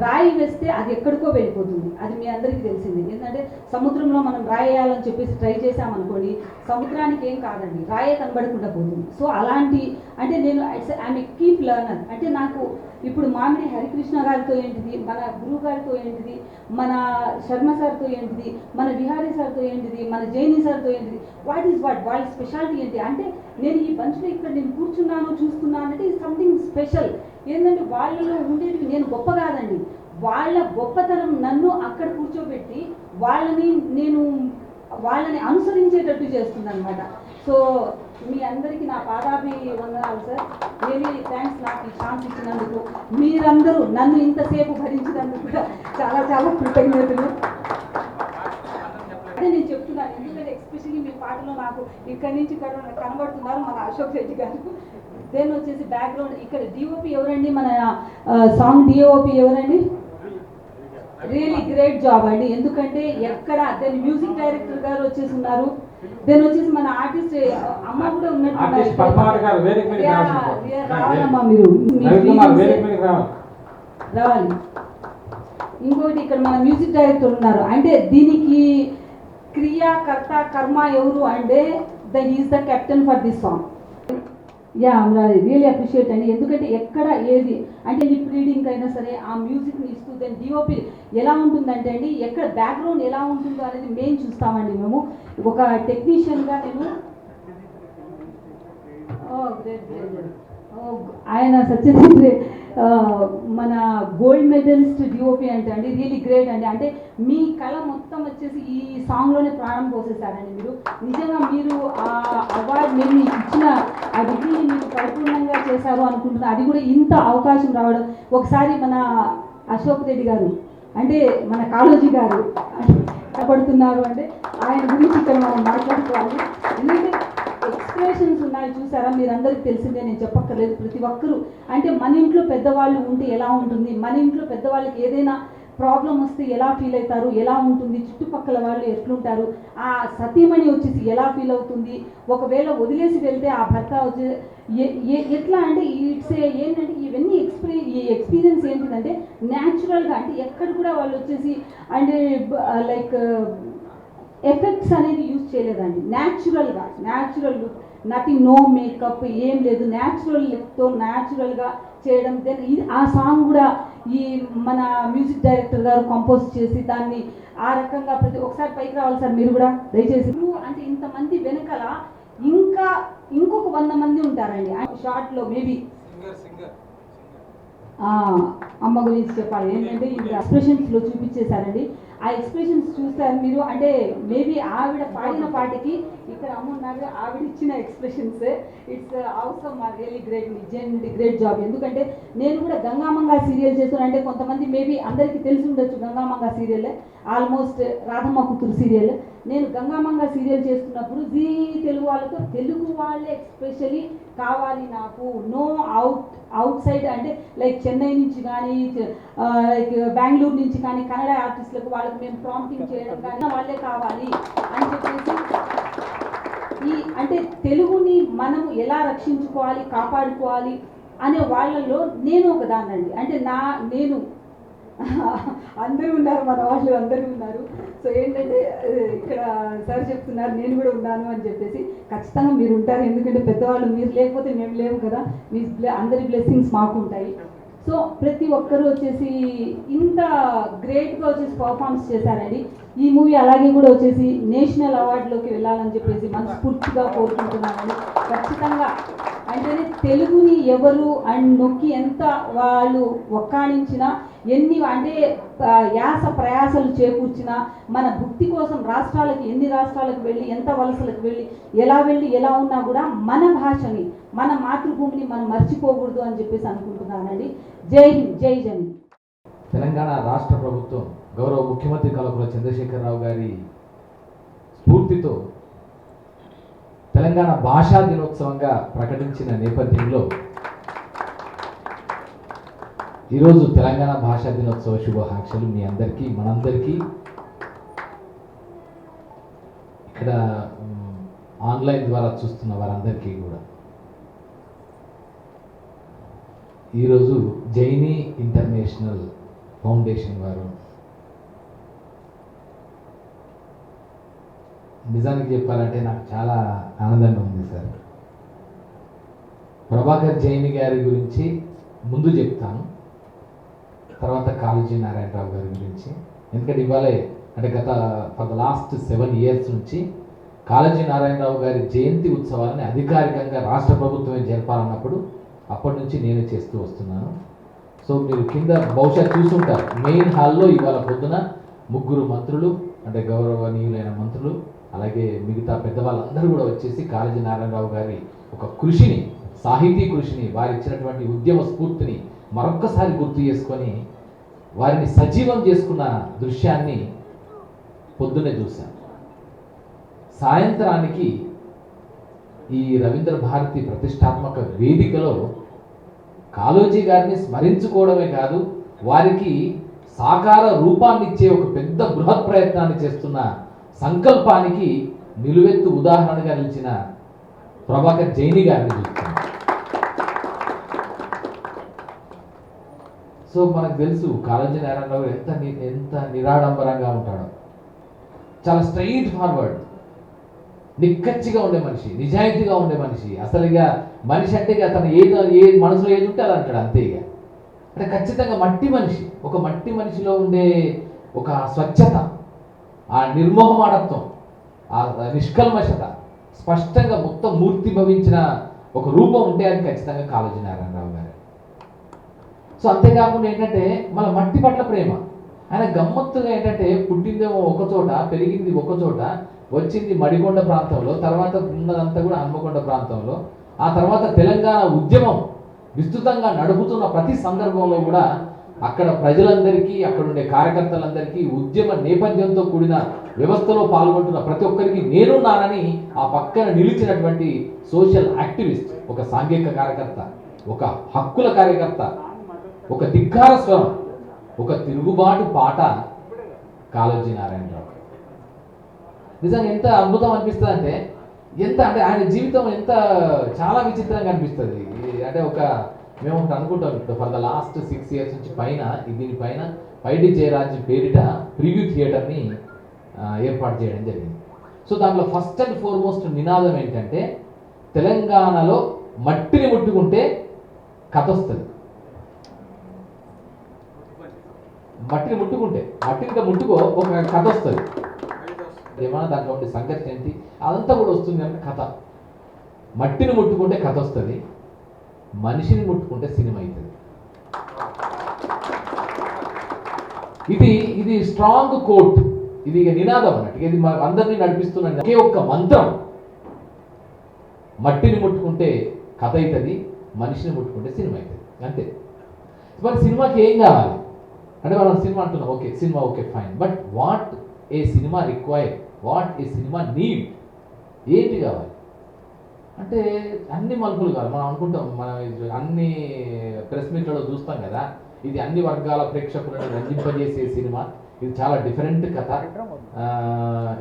రాయి వేస్తే అది ఎక్కడికో వెళ్ళిపోతుంది, అది మీ అందరికీ తెలిసింది. ఎందుకంటే సముద్రంలో మనం రాయి వేయాలని చెప్పేసి ట్రై చేసామనుకోండి, సముద్రానికి ఏం కాదండి, రాయే కనబడకుండా పోతుంది. సో అలాంటి అంటే నేను ఐఎమ్ ఏ కీప్ లెర్నర్. అంటే నాకు ఇప్పుడు మామిడి హరికృష్ణ గారితో ఏంటిది, మన గురువు గారితో ఏంటిది, మన శర్మ సార్తో ఏంటిది, మన విహారీ సార్తో ఏంటిది, మన జైని సార్తో ఏంటిది, వాట్ ఈస్ వాట్, వాళ్ళ స్పెషాలిటీ ఏంటి అంటే, నేను ఈ బంచ్లో ఇక్కడ నేను కూర్చున్నాను చూస్తున్నాను అంటే ఇది సంథింగ్ స్పెషల్. ఏంటంటే వాళ్ళలో ఉండేది నేను గొప్ప కాదండి, వాళ్ళ గొప్పతనం నన్ను అక్కడ కూర్చోబెట్టి వాళ్ళని అనుసరించేటట్టు చేస్తుంది అనమాట. సో మీ అందరికీ నా పాదాభి వందనాలు సార్. రియలీ థ్యాంక్స్ నాకు ఈ ఛాన్స్ ఇచ్చినందుకు. మీరందరూ నన్ను ఇంతసేపు భరించినందుకు కూడా చాలా చాలా కృతజ్ఞతలు. అదే నేను చెప్తున్నాను, ఎందుకంటే ఎస్పెషల్లీ మీ పాటలో నాకు ఇక్కడి నుంచి కనబడుతున్నారు మన అశోక్ రెడ్డి గారు. దెన్ వచ్చేసి బ్యాక్గ్రౌండ్ ఇక్కడ డిఓపి ఎవరండి, మన సాంగ్ డిఓపి ఎవరండి? రియలీ గ్రేట్ జాబ్ అండి. ఎందుకంటే ఎక్కడ దెన్ మ్యూజిక్ డైరెక్టర్ గారు వచ్చేసి ఉన్నారు. దెన్ వచ్చేసి మన ఆర్టిస్ట్ అమ్మ కూడా రావాలమ్మా, మీరు రావాలి. ఇంకోటి ఇక్కడ మన మ్యూజిక్ డైరెక్టర్ ఉన్నారు. అంటే దీనికి క్రియాకర్త కర్మ ఎవరు అంటే is the captain for this song. Yeah really appreciate అండి. ఎందుకంటే ఎక్కడ ఏది అంటే లిప్ రీడింగ్ అయినా సరే ఆ మ్యూజిక్ని ఇస్తూ దెన్ డిఓపి ఎలా ఉంటుందంటే అండి ఎక్కడ బ్యాక్గ్రౌండ్ ఎలా ఉంటుందో అనేది మెయిన్ చూస్తామండి మేము. ఒక టెక్నీషియన్గా నేను ఆయన సత్యజిత్ మన గోల్డ్ మెడలిస్ట్ డిఓపి అంటే అండి రియలీ గ్రేట్ అండి. అంటే మీ కళ మొత్తం వచ్చేసి ఈ సాంగ్లోనే ప్రాణం పోసేస్తారండి మీరు. నిజంగా మీరు ఆ అవార్డు మేము మీకు ఇచ్చిన ఆ డిగ్రీని మీరు పరిపూర్ణంగా చేశారు అనుకుంటున్నారు. అది కూడా ఇంత అవకాశం రావడం. ఒకసారి మన అశోక్ రెడ్డి గారు అంటే మన కాళోజీ గారు కనపడుతున్నారు అంటే ఆయన గురించి ఇక్కడ మనం మాట్లాడుకోవాలి. ఎందుకంటే ఎక్స్ప్రెషన్స్ ఉన్నాయి చూసారా, మీరందరికీ తెలిసిందే, నేను చెప్పక్కర్లేదు. ప్రతి ఒక్కరూ అంటే మన ఇంట్లో పెద్దవాళ్ళు ఉంటే ఎలా ఉంటుంది, మన ఇంట్లో పెద్దవాళ్ళకి ఏదైనా ప్రాబ్లం వస్తే ఎలా ఫీల్ అవుతారు, ఎలా ఉంటుంది, చుట్టుపక్కల వాళ్ళు ఎట్లుంటారు, ఆ సతీమణి వచ్చేసి ఎలా ఫీల్ అవుతుంది, ఒకవేళ వదిలేసి వెళ్తే ఆ భర్త వచ్చి ఎట్లా అంటే ఇట్స్ ఏంటంటే ఇవన్నీ ఈ ఎక్స్పీరియన్స్ ఏంటిదంటే న్యాచురల్గా అంటే ఎక్కడ కూడా వాళ్ళు వచ్చేసి అంటే లైక్ ఎఫెక్ట్స్ అనేది యూజ్ చేయలేదండి. న్యాచురల్ నథింగ్, నో మేకప్ ఏం లేదు, న్యాచురల్ లుక్తో న్యాచురల్గా చేయడం. దెన్ ఆ సాంగ్ కూడా ఈ మన మ్యూజిక్ డైరెక్టర్ గారు కంపోజ్ చేసి దాన్ని ఆ రకంగా ఒకసారి పైకి రావాలి సార్ మీరు కూడా దయచేసి. అంటే ఇంతమంది వెనకాల ఇంకొక 100 మంది ఉంటారండి. షార్ట్లో మేబీ అమ్మ గురించి చెప్పాలి ఏంటంటే ఇంకా ఎక్స్ప్రెషన్స్లో చూపించేశారండి. ఆ ఎక్స్ప్రెషన్స్ చూస్తారు మీరు. అంటే మేబీ ఆవిడ పాడిన పాటకి ఇక్కడ అమ్మ ఉన్నారు, ఆవిడ ఇచ్చిన ఎక్స్ప్రెషన్స్ ఇట్స్ అవసరం రియలీ గ్రేట్ జాబ్. ఎందుకంటే నేను కూడా గంగామంగా సీరియల్ చేస్తున్నాను. అంటే కొంతమంది మేబీ అందరికీ తెలిసి ఉండొచ్చు గంగామంగా సీరియల్ ఆల్మోస్ట్ రాధమ్మ కూతురు సీరియల్. నేను గంగామంగా సీరియల్ చేస్తున్నప్పుడు జీ తెలుగు వాళ్ళతో తెలుగు వాళ్ళే ఎస్పెషలీ కావాలి నాకు. నో అవుట్ సైడ్ అంటే లైక్ చెన్నై నుంచి కానీ లైక్ బెంగళూరు నుంచి కానీ కన్నడ ఆర్టిస్టులకు వాళ్ళకి మేము ప్రాంప్టింగ్ చేయడం కానీ వాళ్ళే కావాలి అని చెప్పేసి అంటే తెలుగుని మనం ఎలా రక్షించుకోవాలి కాపాడుకోవాలి అనే వాళ్ళలో నేను ఒకదాన్నండి. అంటే నేను అందరూ ఉన్నారు, మన వాళ్ళు అందరూ ఉన్నారు. సో ఏంటంటే ఇక్కడ సార్ చెప్తున్నారు నేను కూడా ఉన్నాను అని చెప్పేసి. ఖచ్చితంగా మీరు ఉంటారు, ఎందుకంటే పెద్దవాళ్ళు మీరు లేకపోతే మేము లేవు కదా. మీ అందరి బ్లెస్సింగ్స్ మాకు ఉంటాయి. సో ప్రతి ఒక్కరూ వచ్చేసి ఇంత గ్రేట్గా వచ్చేసి పర్ఫార్మెన్స్ చేశారండి. ఈ మూవీ అలాగే కూడా వచ్చేసి నేషనల్ అవార్డులోకి వెళ్ళాలని చెప్పేసి మనస్ఫూర్తిగా కోరుకుంటున్నానండి. ఖచ్చితంగా అంటే తెలుగుని ఎవరు అండ్ నొక్కి ఎంత వాళ్ళు ఒక్కాణించినా ఎన్ని అంటే యాస ప్రయాసలు చేకూర్చినా మన భుక్తి కోసం ఎన్ని రాష్ట్రాలకు వెళ్ళి ఎంత వలసలకు వెళ్ళి ఎలా ఉన్నా కూడా మన భాషని మన మాతృభూమిని మనం మర్చిపోకూడదు అని చెప్పేసి అనుకుంటున్నానండి. జై హింద్, జై జన్. తెలంగాణ రాష్ట్ర ప్రభుత్వం గౌరవ ముఖ్యమంత్రి కల్వకుంట్ల చంద్రశేఖరరావు గారి స్ఫూర్తితో తెలంగాణ భాషా దినోత్సవంగా ప్రకటించిన నేపథ్యంలో ఈరోజు తెలంగాణ భాషా దినోత్సవ శుభాకాంక్షలు మీ అందరికీ, మనందరికీ. ఇక్కడ ఆన్లైన్ ద్వారా చూస్తున్న వారందరికీ కూడా ఈరోజు జైనీ ఇంటర్నేషనల్ ఫౌండేషన్ వారు నిజానికి చెప్పాలంటే నాకు చాలా ఆనందంగా ఉంది సార్. ప్రభాకర్ జైని గారి గురించి ముందు చెప్తాను, తర్వాత కాళోజీ నారాయణరావు గారి గురించి. ఎందుకంటే ఇవాళ అంటే ఫర్ ద లాస్ట్ 7 years నుంచి కాళోజీ నారాయణరావు గారి జయంతి ఉత్సవాన్ని అధికారికంగా రాష్ట్ర ప్రభుత్వమే జరపాలన్నప్పుడు అప్పటి నుంచి నేనే చేస్తూ వస్తున్నాను. సో మీరు కింద బహుశా చూసుంటారు, మెయిన్ హాల్లో ఇవాళ పొద్దున 3 మంత్రులు అంటే గౌరవనీయులైన మంత్రులు, అలాగే మిగతా పెద్దవాళ్ళందరూ కూడా వచ్చేసి కాళోజీ నారాయణరావు గారి ఒక కృషిని, సాహితీ కృషిని, వారు ఇచ్చినటువంటి ఉద్యమ స్ఫూర్తిని మరొక్కసారి గుర్తు చేసుకొని వారిని సజీవం చేసుకున్న దృశ్యాన్ని పొద్దున్నే చూశాను. సాయంత్రానికి ఈ రవీంద్ర భారతి ప్రతిష్టాత్మక వేదికలో కాళోజీ గారిని స్మరించుకోవడమే కాదు, వారికి సాకార రూపాన్ని ఇచ్చే ఒక పెద్ద బృహత్ ప్రయత్నాన్ని చేస్తున్న సంకల్పానికి నిలువెత్తు ఉదాహరణగా నిలిచిన ప్రభాకర్ జైని గారిని చూస్తున్నాం. సో మనకు తెలుసు కాళోజీ నారాయణరావు ఎంత నిరాడంబరంగా ఉంటాడో. చాలా స్ట్రైట్ ఫార్వర్డ్, నిక్కచ్చిగా ఉండే మనిషి, నిజాయితీగా ఉండే మనిషి. అసలు ఇక మనిషి అంటే ఇక అతను ఏ మనసులో ఏది ఉంటే అది అంటాడు అంతే. ఇక అంటే ఖచ్చితంగా మట్టి మనిషి, ఒక మట్టి మనిషిలో ఉండే ఒక స్వచ్ఛత, ఆ నిర్మోహమాటత్వం, ఆ నిష్కల్మషత స్పష్టంగా మొత్తం మూర్తి భవించిన ఒక రూపం ఉంటే అది ఖచ్చితంగా కాళోజీ నారాయణరావు గారు. సో అంతేకాకుండా ఏంటంటే మన మట్టి పట్ల ప్రేమ. ఆయన గమ్మత్తుగా ఏంటంటే పుట్టిందేమో ఒక చోట, పెరిగింది ఒక చోట, వచ్చింది మడికొండ ప్రాంతంలో, తర్వాత ఉన్నదంతా కూడా హన్మకొండ ప్రాంతంలో, ఆ తర్వాత తెలంగాణ ఉద్యమం విస్తృతంగా నడుపుతున్న ప్రతి సందర్భంలో కూడా అక్కడ ప్రజలందరికీ, అక్కడ ఉండే కార్యకర్తలందరికీ, ఉద్యమ నేపథ్యంతో కూడిన వ్యవస్థలో పాల్గొంటున్న ప్రతి ఒక్కరికి నేనున్నానని ఆ పక్కన నిలిచినటువంటి సోషల్ యాక్టివిస్ట్, ఒక సాంఘిక కార్యకర్త, ఒక హక్కుల కార్యకర్త, ఒక ధిక్కార స్వరం, ఒక తిరుగుబాటు పాట కాళోజీ నారాయణరావు. నిజంగా ఎంత అద్భుతం అనిపిస్తుంది అంటే, అంటే ఆయన జీవితం చాలా విచిత్రంగా అనిపిస్తుంది. అంటే మేము ఒకటి అనుకుంటాం, ఇప్పుడు ఫర్ ద లాస్ట్ 6 years నుంచి పైన దీనిపైన పైడి జయరాజ్ పేరిట ప్రివ్యూ థియేటర్ని ఏర్పాటు చేయడం జరిగింది. సో దాంట్లో ఫస్ట్ అండ్ ఫార్మోస్ట్ నినాదం ఏంటంటే, తెలంగాణలో మట్టిని ముట్టుకుంటే కథ వస్తుంది. మట్టిని ముట్టుకో ఒక కథ వస్తుంది. ఏమన్నా దాంట్లో ఉండే సంఘటన ఏంటి అదంతా కూడా వస్తుంది అంటే కథ. మట్టిని ముట్టుకుంటే కథ వస్తుంది, మనిషిని ముట్టుకుంటే సినిమా అవుతుంది. ఇది స్ట్రాంగ్ కోట్, ఇది ఇక నినాదం అన్నట్టు. ఇది అందరినీ నడిపిస్తున్న ఒకే ఒక్క మంత్రం. మట్టిని ముట్టుకుంటే కథ అవుతుంది, మనిషిని ముట్టుకుంటే సినిమా అవుతుంది, అంతే. మరి సినిమాకి ఏం కావాలి అంటే, మనం సినిమా అంటున్నాం, okay cinema okay fine, but what a cinema require, what a cinema need, ఏంటి కావాలి అంటే అన్ని మలుపులు కావాలి. మనం అనుకుంటాం, మనం అన్ని ప్రెస్ మీట్లలో చూస్తాం కదా, ఇది అన్ని వర్గాల ప్రేక్షకులను రంజింపజేసే సినిమా, ఇది చాలా డిఫరెంట్ కథ,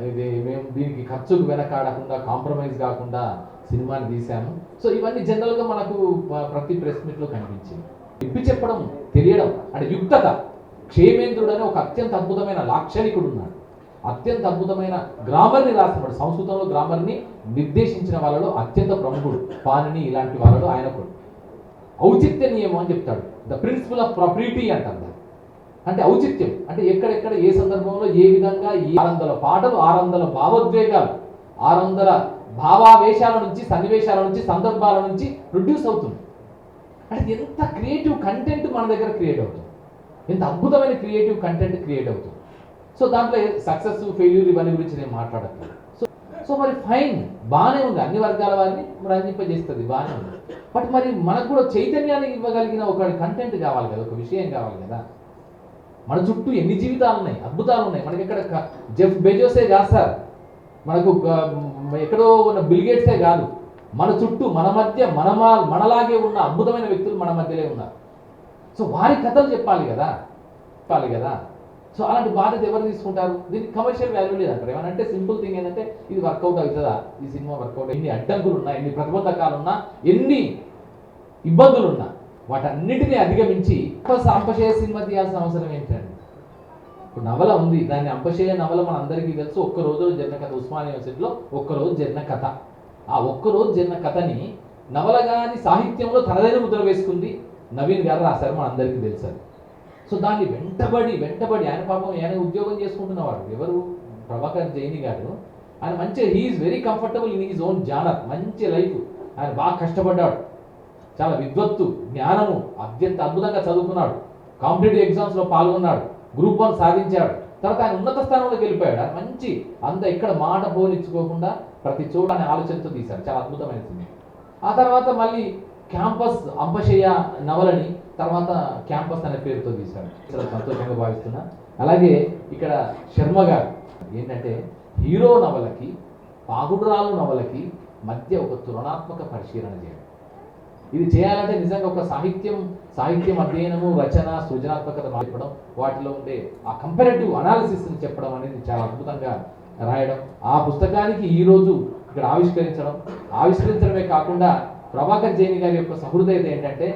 ఇది మేము దీనికి ఖర్చుకు వెనకాడకుండా, కాంప్రమైజ్ కాకుండా సినిమాని తీసాము. సో ఇవన్నీ జనరల్గా మనకు ప్రతి ప్రెస్ మీట్లో కనిపించింది. ఇప్పి చెప్పడం, తెలియడం అంటే యుక్తత. క్షేమేంద్రుడు అనే ఒక అత్యంత అద్భుతమైన లాక్షణికుడు ఉన్నాడు, అత్యంత అద్భుతమైన గ్రామర్ని రాసినాడు. సంస్కృతంలో గ్రామర్ని నిర్దేశించిన వాళ్ళలో అత్యంత ప్రముఖుడు పాణిని, ఇలాంటి వాళ్ళలో ఆయన కూడా. ఔచిత్య నియమం అని చెప్తాడు, ద ప్రిన్సిపల్ ఆఫ్ ప్రాపర్టీ అంటారు. అంటే ఔచిత్యం అంటే ఎక్కడెక్కడ ఏ సందర్భంలో ఏ విధంగా 600 పాటలు, 600 భావోద్వేగాలు, 600 భావావేశాల నుంచి, సన్నివేశాల నుంచి, సందర్భాల నుంచి ప్రొడ్యూస్ అవుతుంది. అంటే ఎంత క్రియేటివ్ కంటెంట్ మన దగ్గర క్రియేట్ అవుతుంది, ఎంత అద్భుతమైన క్రియేటివ్ కంటెంట్ క్రియేట్ అవుతుంది. సో దాంట్లో సక్సెస్, ఫెయిల్యూర్ ఇవన్నీ గురించి నేను మాట్లాడట్లేదు. సో మరి ఫైన్, బాగానే ఉంది, అన్ని వర్గాల వారిని రంజింపజేస్తుంది, బాగానే ఉంది. బట్ మరి మనకు కూడా చైతన్యాన్ని ఇవ్వగలిగిన ఒక కంటెంట్ కావాలి కదా, ఒక విషయం కావాలి కదా. మన చుట్టూ ఎన్ని జీవితాలు ఉన్నాయి, అద్భుతాలు ఉన్నాయి. మనకి ఇక్కడ జెఫ్ బెజోసే కాదు సార్, మనకు ఎక్కడో ఉన్న బిల్గేట్సే కాదు, మన చుట్టూ, మన మధ్య, మనలాగే ఉన్న అద్భుతమైన వ్యక్తులు మన మధ్యలో ఉన్నారు. సో వారి కథలు చెప్పాలి కదా. సో అలాంటి బాధ్యత ఎవరు తీసుకుంటారు? దీనికి కమర్షియల్ వాల్యూ లేదంటారు. ఏమనంటే సింపుల్ థింగ్ ఏంటంటే, ఇది వర్కౌట్ అవుతుందా, ఈ సినిమా వర్కౌట్, ఎన్ని అడ్డంకులు ఉన్నా, ఎన్ని ప్రతిబంధకాలు ఉన్నా, ఎన్ని ఇబ్బందులు ఉన్నా, వాటన్నిటినీ అధిగమించి అంపశేయ సినిమా తీయాల్సిన అవసరం ఏంటండి? ఇప్పుడు నవల ఉంది, దాన్ని అంపశేయ నవల మన అందరికీ తెలుసు. ఒక్కరోజు జరిగిన కథ, ఉస్మానియా యూనివర్సిటీలో ఒక్కరోజు జరిగిన కథ. ఆ ఒక్కరోజు జరిగిన కథని నవలగాని సాహిత్యంలో తనదైన ముద్ర వేసుకుంది నవీన్ గారు రాశారు, మన అందరికీ తెలుసు. సో దాన్ని వెంటబడి ఆయన పాపం ఆయన ఉద్యోగం చేసుకుంటున్నవాడు ఎవరు, ప్రభాకర్ జైని గారు. ఆయన మంచిగా, he's very comfortable in his own genre, మంచి లైఫ్. ఆయన బాగా కష్టపడ్డాడు, చాలా విద్వత్తు, జ్ఞానము, అత్యంత అద్భుతంగా చదువుకున్నాడు, కాంపిటేటివ్ ఎగ్జామ్స్లో పాల్గొన్నాడు, గ్రూప్ 1 సాధించాడు. తర్వాత ఆయన ఉన్నత స్థానంలోకి వెళ్ళిపోయాడు. ఆయన మంచి ఇక్కడ మాట పోనిచ్చుకోకుండా ప్రతి చోట అనే ఆలోచనతో తీశారు. చాలా అద్భుతమైన సినిమా. ఆ తర్వాత మళ్ళీ క్యాంపస్ అంపశయ్య నవలని తర్వాత క్యాంపస్ అనే పేరుతో తీశాడు. చాలా సంతోషంగా భావిస్తున్నా. అలాగే ఇక్కడ శర్మ గారు ఏంటంటే హీరో నవలకి పాగుడురాలు నవలకి మధ్య ఒక తులనాత్మక పరిశీలన చేయడం. ఇది చేయాలంటే నిజంగా ఒక సాహిత్యం అధ్యయనము, రచన, సృజనాత్మకత చెప్పడం, వాటిలో ఉండే ఆ కంపారిటివ్ అనాలిసిస్ని చెప్పడం అనేది చాలా అద్భుతంగా రాయడం. ఆ పుస్తకానికి ఈరోజు ఇక్కడ ఆవిష్కరించడమే కాకుండా ప్రభాకర్ జైని గారి యొక్క సహృదయత ఏంటంటే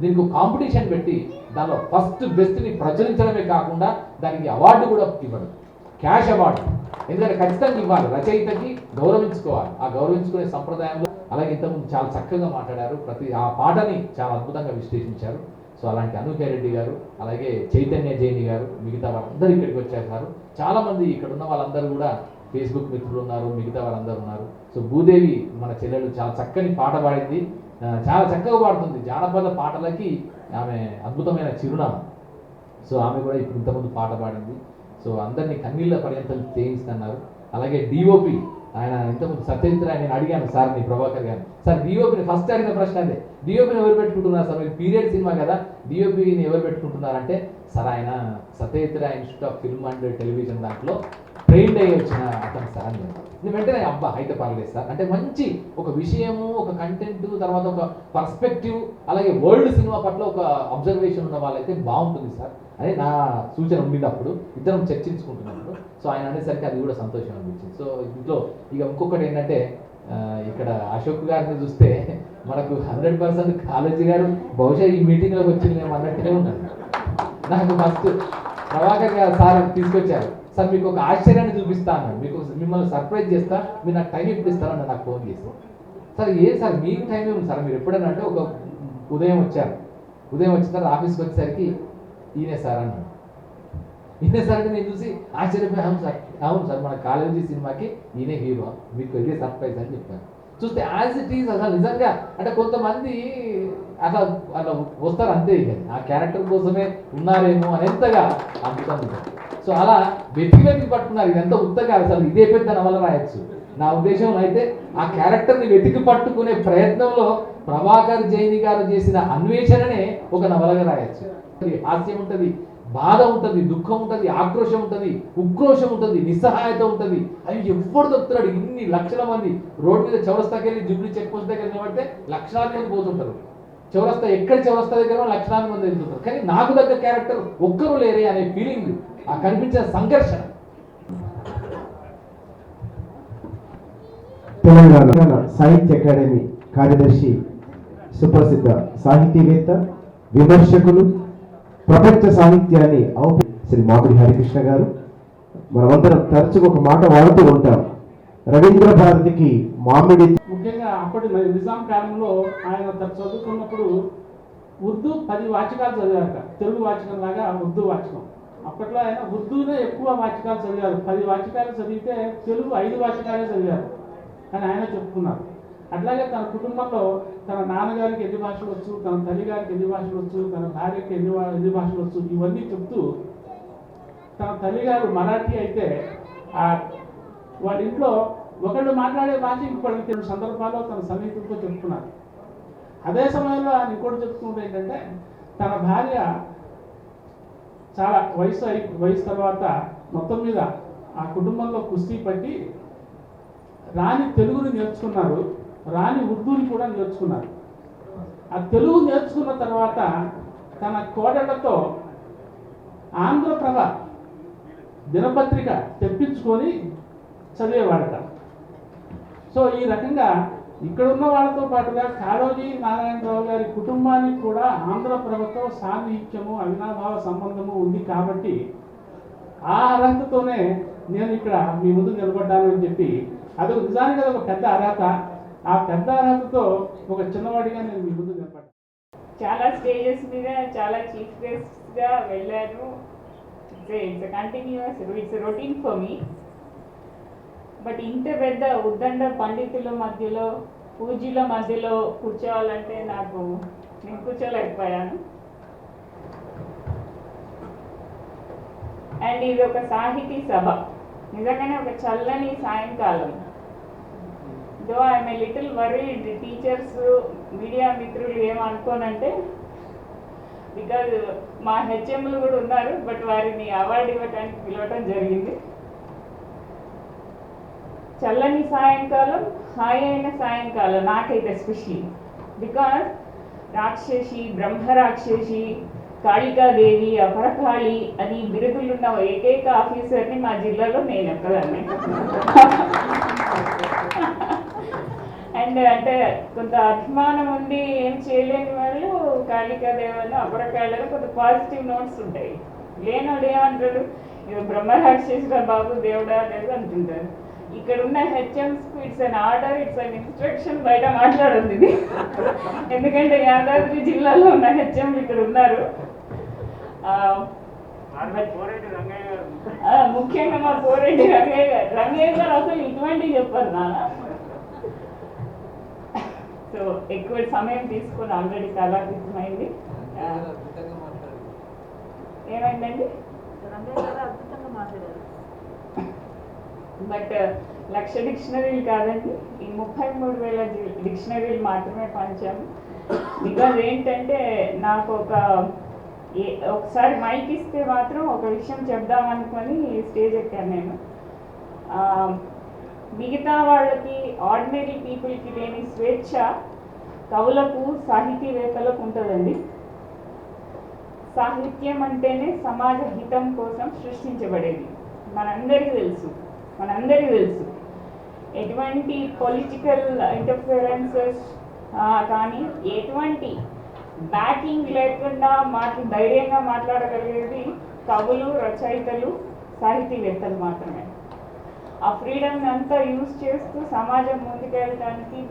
దీనికి కాంపిటీషన్ పెట్టి దానిలో ఫస్ట్ బెస్ట్ని ప్రచురించడమే కాకుండా దానికి అవార్డు కూడా ఇవ్వడం, క్యాష్ అవార్డు. ఎందుకంటే ఖచ్చితంగా ఇవ్వాలి, రచయితకి గౌరవించుకోవాలి. ఆ గౌరవించుకునే సంప్రదాయంలో అలాగే ఇంతకుముందు చాలా చక్కగా మాట్లాడారు. ఆ పాటని చాలా అద్భుతంగా విశ్లేషించారు. సో అలాంటి అనూహ్య రెడ్డి గారు, అలాగే చైతన్య జైని గారు, మిగతా వాళ్ళందరూ ఇక్కడికి వచ్చేసారు. చాలామంది ఇక్కడ ఉన్న వాళ్ళందరూ కూడా ఫేస్బుక్ మిత్రులు ఉన్నారు, మిగతా వాళ్ళందరూ ఉన్నారు. సో భూదేవి మన చెల్లెలు చాలా చక్కని పాట పాడింది, చాలా చక్కగా పాడుతుంది. జానపద పాటలకి ఆమె అద్భుతమైన చిరునామా. సో ఆమె కూడా ఇప్పుడు ఇంతకుముందు పాట పాడింది. సో అందరినీ కన్నీళ్ళ పర్యంతం చేయిస్తున్నారు. అలాగే డిఓపి ఆయన ఇంతకుముందు సత్యజిత్ రాయ్, నేను అడిగాను సార్ని, ప్రభాకర్ గారు, సార్ డిఓపిని ఫస్ట్ అడిగిన ప్రశ్న అదే, డిఓపిని ఎవరు పెట్టుకుంటున్నారు సార్, మీరు పీరియడ్ సినిమా కదా, డిఓపిని ఎవరు పెట్టుకుంటున్నారంటే, సార్ ఆయన Satyajit Ray institute of film and television దాంట్లో ట్రైన్డ్ అయ్యి వచ్చిన అతను సార్ అని చెప్పారు. నేను వెంటనే అబ్బా అయితే పర్లేదు సార్, అంటే మంచి ఒక విషయము, ఒక కంటెంట్, తర్వాత ఒక పర్స్పెక్టివ్, అలాగే వరల్డ్ సినిమా పట్ల ఒక అబ్జర్వేషన్ ఉన్న వాళ్ళైతే బాగుంటుంది సార్ అని నా సూచన ఉండింది. అప్పుడు ఇద్దరం చర్చించుకుంటున్నప్పుడు సో ఆయన అనేసరికి అది కూడా సంతోషం అనిపించింది. సో ఇంట్లో ఇక ఇంకొకటి ఏంటంటే ఇక్కడ అశోక్ గారిని చూస్తే మనకు 100% కాలేజీ గారు బహుశా ఈ మీటింగ్లోకి వచ్చిందేమో అన్నట్టుగా ఉన్నాను. నాకు ఫస్ట్ ప్రభాకర్ గారు సార్ తీసుకొచ్చారు, సార్ మీకు ఒక ఆశ్చర్యాన్ని చూపిస్తా అన్నాడు, మిమ్మల్ని సర్ప్రైజ్ చేస్తా, మీరు నాకు టైం ఎప్పుడు ఇస్తారని నాకు ఫోన్ చేసి, సార్ సార్ మీకు టైం ఏమి సార్, మీరు ఎప్పుడైనా అంటే ఒక ఉదయం వచ్చిన తర్వాత ఆఫీస్కి వచ్చేసరికి ఈయనే సార్ అన్నాడు. ఈయనే సార్ అంటే నేను చూసి ఆశ్చర్యపోయి అవును సార్ మన కాలేజీ సినిమాకి ఈయనే హీరో, మీకు ఇదే సర్ప్రైజ్ అని చెప్పాను. చూస్తే యాజ్ ఇట్ ఈజ్ అసలు నిజంగా అంటే కొంతమంది అట్లా వస్తారు అంతే, ఇక ఆ క్యారెక్టర్ కోసమే ఉన్నారేమో అని ఎంతగా అద్భుతంగా. సో అలా వెతికి పట్టుకున్నారు. ఇదంతా ఉత్తగా అసలు ఇదే పెద్ద నవల రాయొచ్చు నా ఉద్దేశంలో. అయితే ఆ క్యారెక్టర్ని వెతికి పట్టుకునే ప్రయత్నంలో ప్రభాకర్ జైని గారు చేసిన అన్వేషణనే ఒక నవలగా రాయొచ్చు. హాస్యం ఉంటుంది, బాధ ఉంటుంది, దుఃఖం ఉంటుంది, ఆక్రోషం ఉంటుంది, ఉక్రోషం ఉంటుంది, నిస్సహాయత ఉంటుంది. అవి ఎవ్వరు దొరుకుతున్నాడు. ఇన్ని లక్షల మంది రోడ్డు మీద చౌరస్తాకి వెళ్ళి జూబ్లీ చెక్ పోస్ట్ దగ్గర నిలబడితే లక్షలాది మంది పోతుంటారు. చౌరస్తా దగ్గర లక్షలాది మంది వెళ్తుంటారు. కానీ నాకు దగ్గర క్యారెక్టర్ ఒక్కరు లేరే అనే ఫీలింగ్, ఆ కనిపించే సంఘర్షణ. తెలంగాణ సాహిత్య అకాడమీ కార్యదర్శి, సుప్రసిద్ధ సాహితీవేత్త, విమర్శకులు, ప్రపంచ సాహిత్యాన్ని శ్రీ మామిడి హరికృష్ణ గారు. మనమందరం తరచుగా ఒక మాట వాడుతూ ఉంటాం, రవీంద్ర భారతికి మామిడి. ముఖ్యంగా అప్పటి నిజాం కాలంలో ఆయన చదువుకున్నప్పుడు ఉర్దూ 10 వాచకాలు చదివారట, తెలుగు వాచకం లాగా ఉర్దూ వాచకం. అప్పట్లో ఆయన ఉర్దూనే ఎక్కువ వాచకాలు చదివారు. 10 వాచకాలు చదివితే తెలుగు 5 వాచకాలే చదివారు అని ఆయన చెప్పుకున్నారు. అట్లాగే తన కుటుంబంలో తన నాన్నగారికి ఎన్ని భాషలు వచ్చు, తన తల్లిగారికి ఎన్ని భాషలు వచ్చు, తన భార్యకి ఎన్ని భాషలు వచ్చు, ఇవన్నీ చెప్తూ తన తల్లిగారు మరాఠీ అయితే వాళ్ళ ఇంట్లో ఒకళ్ళు మాట్లాడే భాష ఇంకొకళ్ళకి తెలియని సందర్భాల్లో తన సన్నిహితులతో చెప్పుకున్నారు. అదే సమయంలో ఆయన ఇంకోటి చెప్పుకుంటే ఏంటంటే తన భార్య చాలా వయసు తర్వాత మొత్తం మీద ఆ కుటుంబంలో కుస్తీ పట్టి రాని తెలుగుని నేర్చుకున్నారు, రాని ఉర్దూని కూడా నేర్చుకున్నారు. ఆ తెలుగు నేర్చుకున్న తర్వాత తన కోడళ్లతో ఆంధ్రప్రభ దినపత్రిక తెప్పించుకొని చదివేవాడట. సో ఈ రకంగా ఇక్కడ ఉన్న వాళ్ళతో పాటుగా కాళోజీ నారాయణరావు గారి కుటుంబానికి కూడా ఆంధ్రప్రభతో సాన్నిహిత్యము, అవినాభావ సంబంధము ఉంది. కాబట్టి ఆ అర్హతతోనే నేను ఇక్కడ మీ ముందు నిలబడ్డాను అని చెప్పి, అది నిజానికి ఒక పెద్ద అర్హత. ఆ పెద్ద అర్హతతో ఒక చిన్నవాడిగా నేను మీ ముందు నిలబడ్డాను. చాలా స్టేజెస్ మీద చాలా చీఫ్ గెస్ట్గా వెళ్ళాను. It's continuous, it's routine for me. But ఇంత పెద్ద ఉద్దండ పండితుల మధ్యలో, పూజల మధ్యలో కూర్చోవాలంటే నేను కూర్చోలేకపోయాను. అండ్ ఇది ఒక సాహితీ సభ, నిజంగానే ఒక చల్లని సాయంకాలం. Though I'm a little worried teachers media మిత్రులు ఏమనుకోనంటే, బికాజ్ మా హెచ్ఎంలు కూడా ఉన్నారు, బట్ వారిని అవార్డు ఇవ్వడానికి పిలవటం జరిగింది. చల్లని సాయంకాలం, హాయి అయిన సాయంకాలం నాకైతే ఎస్పెషలీ, బికాజ్ రాక్షసి, బ్రహ్మరాక్షసి, కాళికాదేవి, అపరకాళి అని బిరుదులున్న ఏకైక ఆఫీసర్ని మా జిల్లాలో నేను ఒక్కదాన్ని. అండ్ అంటే కొంత అభిమానం ఉండి ఏం చేయలేని వాళ్ళు కాళికాదేవని, అపరకాళిలో కొంత పాజిటివ్ నోట్స్ ఉంటాయి. లేనోడు ఏమంటాడు, ఇక బ్రహ్మరాక్షసిగా బాబు దేవుడా అనేది అంటుంటారు. ఇక్కడ ఉన్న హెచ్ఎంస్కు it's an order, it's an instruction బయట మాట్లాడుతుంది ఇది. ఎందుకంటే యాదాద్రి జిల్లాలో ఉన్న హెచ్ఎంలు ఇక్కడ ఉన్నారు. ముఖ్యంగా మా పోరెడ్డి రంగయ్య గారు. రంగయ్య గారు అసలు ఇటువంటివి చెప్పారు నాన్న. సో ఎక్కువ సమయం తీసుకొని ఆల్రెడీ కాలాతీతమైంది. ఏమైందండి? బట్ 1,00,000 డిక్షనరీలు కాదండి, ఈ 33,000 డిక్షనరీలు మాత్రమే పంచాము. బికాజ్ ఏంటంటే నాకు ఒకసారి మైక్ ఇస్తే మాత్రం ఒక విషయం చెప్దామనుకొని స్టేజ్ ఎక్కాను నేను. మిగతా వాళ్ళకి, ఆర్డినరీ పీపుల్కి లేని స్వేచ్ఛ కవులకు, సాహితీవేత్తలకు ఉంటుందండి. సాహిత్యం అంటేనే సమాజ హితం కోసం సృష్టించబడేది, మనందరికీ తెలుసు. ఎటువంటి పొలిటికల్ ఇంటర్ఫిరెన్సెస్ కానీ ఎటువంటి బ్యాకింగ్ లేకుండా ధైర్యంగా మాట్లాడగలిగేది కవులు, రచయితలు, సాహితీవేత్తలు మాత్రమే. ఆ ఫ్రీడమ్ అంతా యూజ్ చేస్తూ సమాజం ముందుకెళ్ళడానికి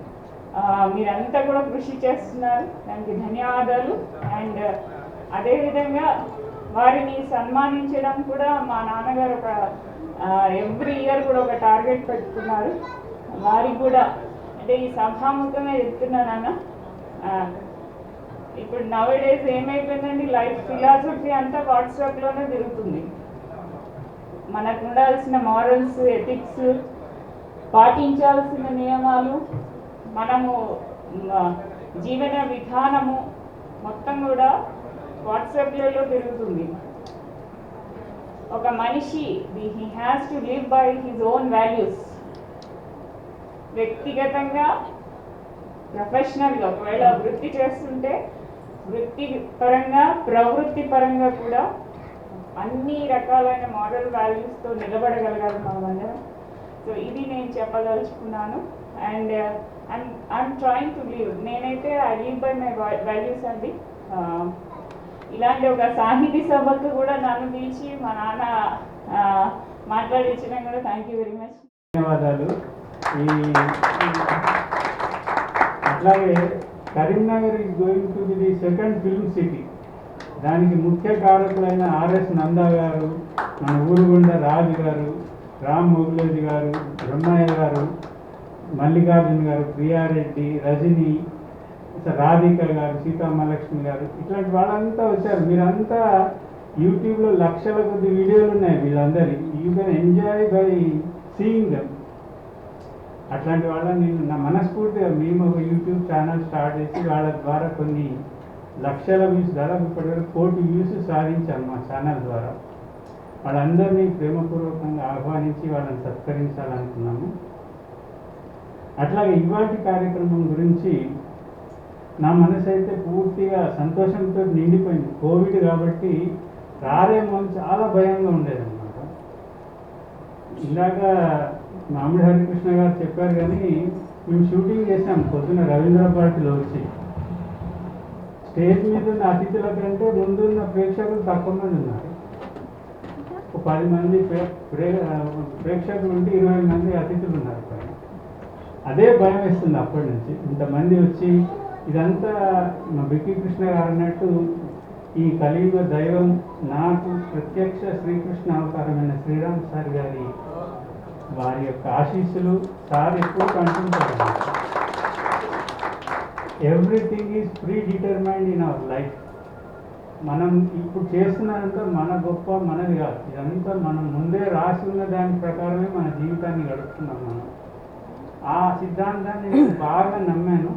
మీరంతా కూడా కృషి చేస్తున్నారు, దానికి ధన్యవాదాలు. అండ్ అదేవిధంగా వారిని సన్మానించడం కూడా మా నాన్నగారు ఒక ఎవ్రీ ఇయర్ కూడా ఒక టార్గెట్ పెట్టుకున్నారు. వారికి కూడా అంటే ఈ సభాముఖంగా చెప్తున్నానన్న, ఇప్పుడు నవ్ డేస్ ఏమైపోయిందండి, లైఫ్ ఫిలాసఫీ అంతా వాట్సాప్లోనే తిరుగుతుంది. మనకు ఉండాల్సిన మారల్స్, ఎథిక్స్, పాటించాల్సిన నియమాలు, మనము జీవన విధానము మొత్తం కూడా వాట్సాప్లలో తిరుగుతుంది. ఒక మనిషి he has to live by his own values. వ్యక్తిగతంగా, ప్రొఫెషనల్గా ఒకవేళ వృత్తి చేస్తుంటే వృత్తి పరంగా, ప్రవృత్తి పరంగా కూడా అన్ని రకాలైన మారల్ వాల్యూస్తో నిలబడగలగాలి మనమందరం. సో ఇది నేను చెప్పదలుచుకున్నాను. And I'm trying to live, నేనైతే I live by my values అండి. ఇలాంటి ఒక సాహితీ సభకు కూడా నన్ను పిలిచి మా నాన్న మాట్లాడించడం కూడా థ్యాంక్ యూ వెరీ మచ్. ధన్యవాదాలు. అట్లాగే Karimnagar is going to be the second film city. దానికి ముఖ్య కారకులైన ఆర్ఎస్ నందా గారు, మన ఊరుగుండ రాజు గారు, రామ్ మొగులేజీ గారు, బ్రహ్మయ్య గారు, మల్లికార్జున్ గారు, ప్రియారెడ్డి, రజని, రాధిక గారు, సీతామహాలక్ష్మి గారు, ఇట్లాంటి వాళ్ళంతా వచ్చారు. మీరంతా యూట్యూబ్లో లక్షల కొద్ది వీడియోలు ఉన్నాయి వీళ్ళందరి. You can enjoy by seeing them. అట్లాంటి వాళ్ళని నేను నా మనస్ఫూర్తిగా, మేము ఒక యూట్యూబ్ ఛానల్ స్టార్ట్ చేసి వాళ్ళ ద్వారా కొన్ని లక్షల వ్యూస్, దాదాపు ఇప్పటివరకు 1,000,000 వ్యూస్ సాధించాము మా ఛానల్ ద్వారా. వాళ్ళందరినీ ప్రేమపూర్వకంగా ఆహ్వానించి వాళ్ళని సత్కరించాలనుకున్నాము. అట్లాగే ఇవాటి కార్యక్రమం గురించి నా మనసు అయితే పూర్తిగా సంతోషంతో నిండిపోయింది. కోవిడ్ కాబట్టి రారేమో అని చాలా భయంగా ఉండేదన్నమాట. ఇందాక మామిడి హరికృష్ణ గారు చెప్పారు, కానీ మేము షూటింగ్ చేసాం పొద్దున్న రవీంద్ర పార్టీలో వచ్చి. స్టేజ్ మీద ఉన్న అతిథుల కంటే ముందున్న ప్రేక్షకులు తక్కువ మంది ఉన్నారు. ఒక 10 మంది ప్రేక్షకులు ఉంటే 20 మంది అతిథులు ఉన్నారు పైన. అదే భయం వేస్తుంది అప్పటి నుంచి. ఇంతమంది వచ్చి ఇదంతా మా బిక్కి కృష్ణ గారు అన్నట్టు ఈ కలియుగ దైవం నాకు ప్రత్యక్ష శ్రీకృష్ణ అవతారమైన శ్రీరామ్ సార్ గారి వారి యొక్క ఆశీస్సులు సార్ ఎప్పుడు కంటుంటారు. Everything is predetermined in our life. మనం ఇప్పుడు చేస్తున్నదంతా మన గొప్ప మనది కాదు, ఇదంతా మనం ముందే రాసి ఉన్న దాని ప్రకారమే మన జీవితాన్ని గడుపుతున్నాం మనం. ఆ సిద్ధాంతాన్ని నేను బాగా నమ్మాను.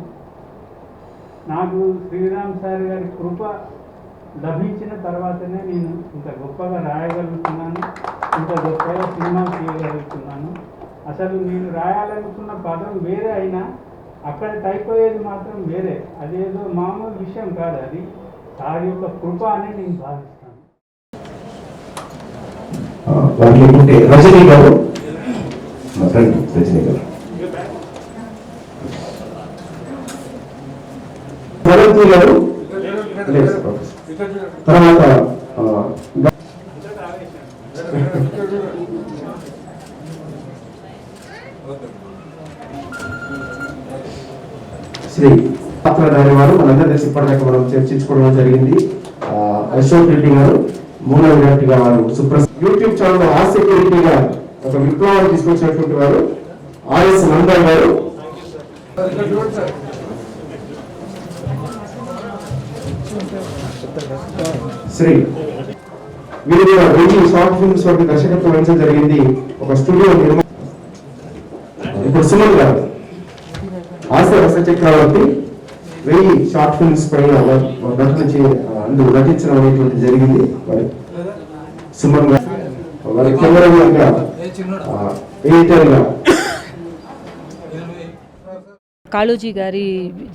నాకు శ్రీరామ్ సార్ గారి కృప లభించిన తర్వాతనే నేను ఇంత గొప్పగా రాయగలుగుతున్నాను, ఇంత గొప్పగా సినిమా చేయగలుగుతున్నాను. అసలు నేను రాయాలనుకున్న పదం వేరే అయినా అక్కడ టైప్ అయ్యేది మాత్రం వేరే. అదేదో మామూలు విషయం కాదు, అది సార్ యొక్క కృప అని నేను భావిస్తాను. వారికి ఉంటే రజనీ గారు, రజనీ గారు, భగవంతుని గారు, తర్వాత శ్రీ పాత్రధారి వారు మనందరూ తెలిసి ఇప్పటిదాకా మనం చర్చించుకోవడం జరిగింది. అశోక్ రెడ్డి గారు, మూల విరాట్గా వారు యూట్యూబ్ ఛానల్ ఆ సెక్యూరిటీగా ఒక విప్లవాన్ని తీసుకొచ్చినటువంటి వారు ఆర్ఎస్ నందన్ గారు, శ్రీ వీరు కూడా 1000 షార్ట్ ఫిల్మ్స్ వరకు దర్శకత్వం వహించడం జరిగింది. ఒక స్టూడియో నిర్మాణం. ఇప్పుడు సుమన్ గారు, హాస్య రస చక్రవర్తి, 1000 షార్ట్ ఫిల్మ్స్ పైన అందుకు నటించడం అనేటువంటి జరిగింది. మరి సుమన్ గారు వారి కెమెరాగా ఎడిటర్గా కాళోజీ గారి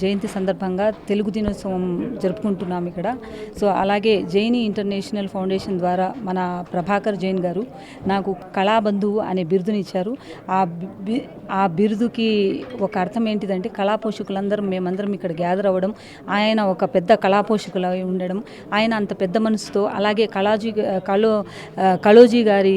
జయంతి సందర్భంగా తెలుగు దినోత్సవం జరుపుకుంటున్నాం ఇక్కడ. సో అలాగే జైని ఇంటర్నేషనల్ ఫౌండేషన్ ద్వారా మన ప్రభాకర్ జైన్ గారు నాకు కళాబంధువు అనే బిరుదుని ఇచ్చారు. ఆ బిరుదుకి ఒక అర్థం ఏంటిదంటే కళాపోషకులందరం మేమందరం ఇక్కడ గ్యాదర్ అవ్వడం, ఆయన ఒక పెద్ద కళాపోషకులు ఉండడం, ఆయన అంత పెద్ద మనసుతో, అలాగే కాళోజీ గారి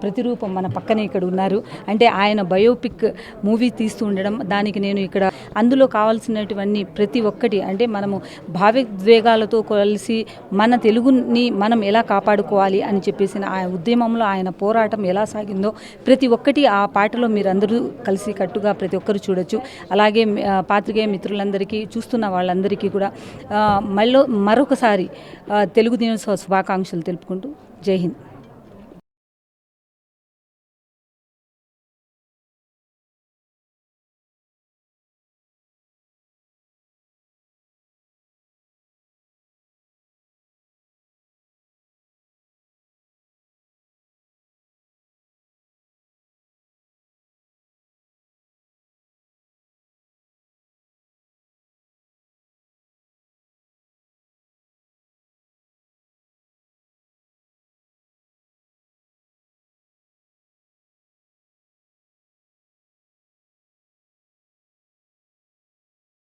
ప్రతిరూపం మన పక్కనే ఇక్కడ ఉన్నారు. అంటే ఆయన బయోపిక్ మూవీ తీస్తూ ఉండడం, దానికి నేను ఇక్కడ అందులో కావాల్సినటువన్నీ ప్రతి ఒక్కటి అంటే మనము భావోద్వేగాలతో కలిసి మన తెలుగుని మనం ఎలా కాపాడుకోవాలి అని చెప్పేసి ఆ ఉద్యమంలో ఆయన పోరాటం ఎలా సాగిందో ప్రతి ఒక్కటి ఆ పాటలో మీరందరూ కలిసి కట్టుగా ప్రతి ఒక్కరు చూడొచ్చు. అలాగే పాత్రికేయ మిత్రులందరికీ, చూస్తున్న వాళ్ళందరికీ కూడా మరొకసారి తెలుగు దినోత్సవ శుభాకాంక్షలు తెలుపుకుంటూ జై హింద్.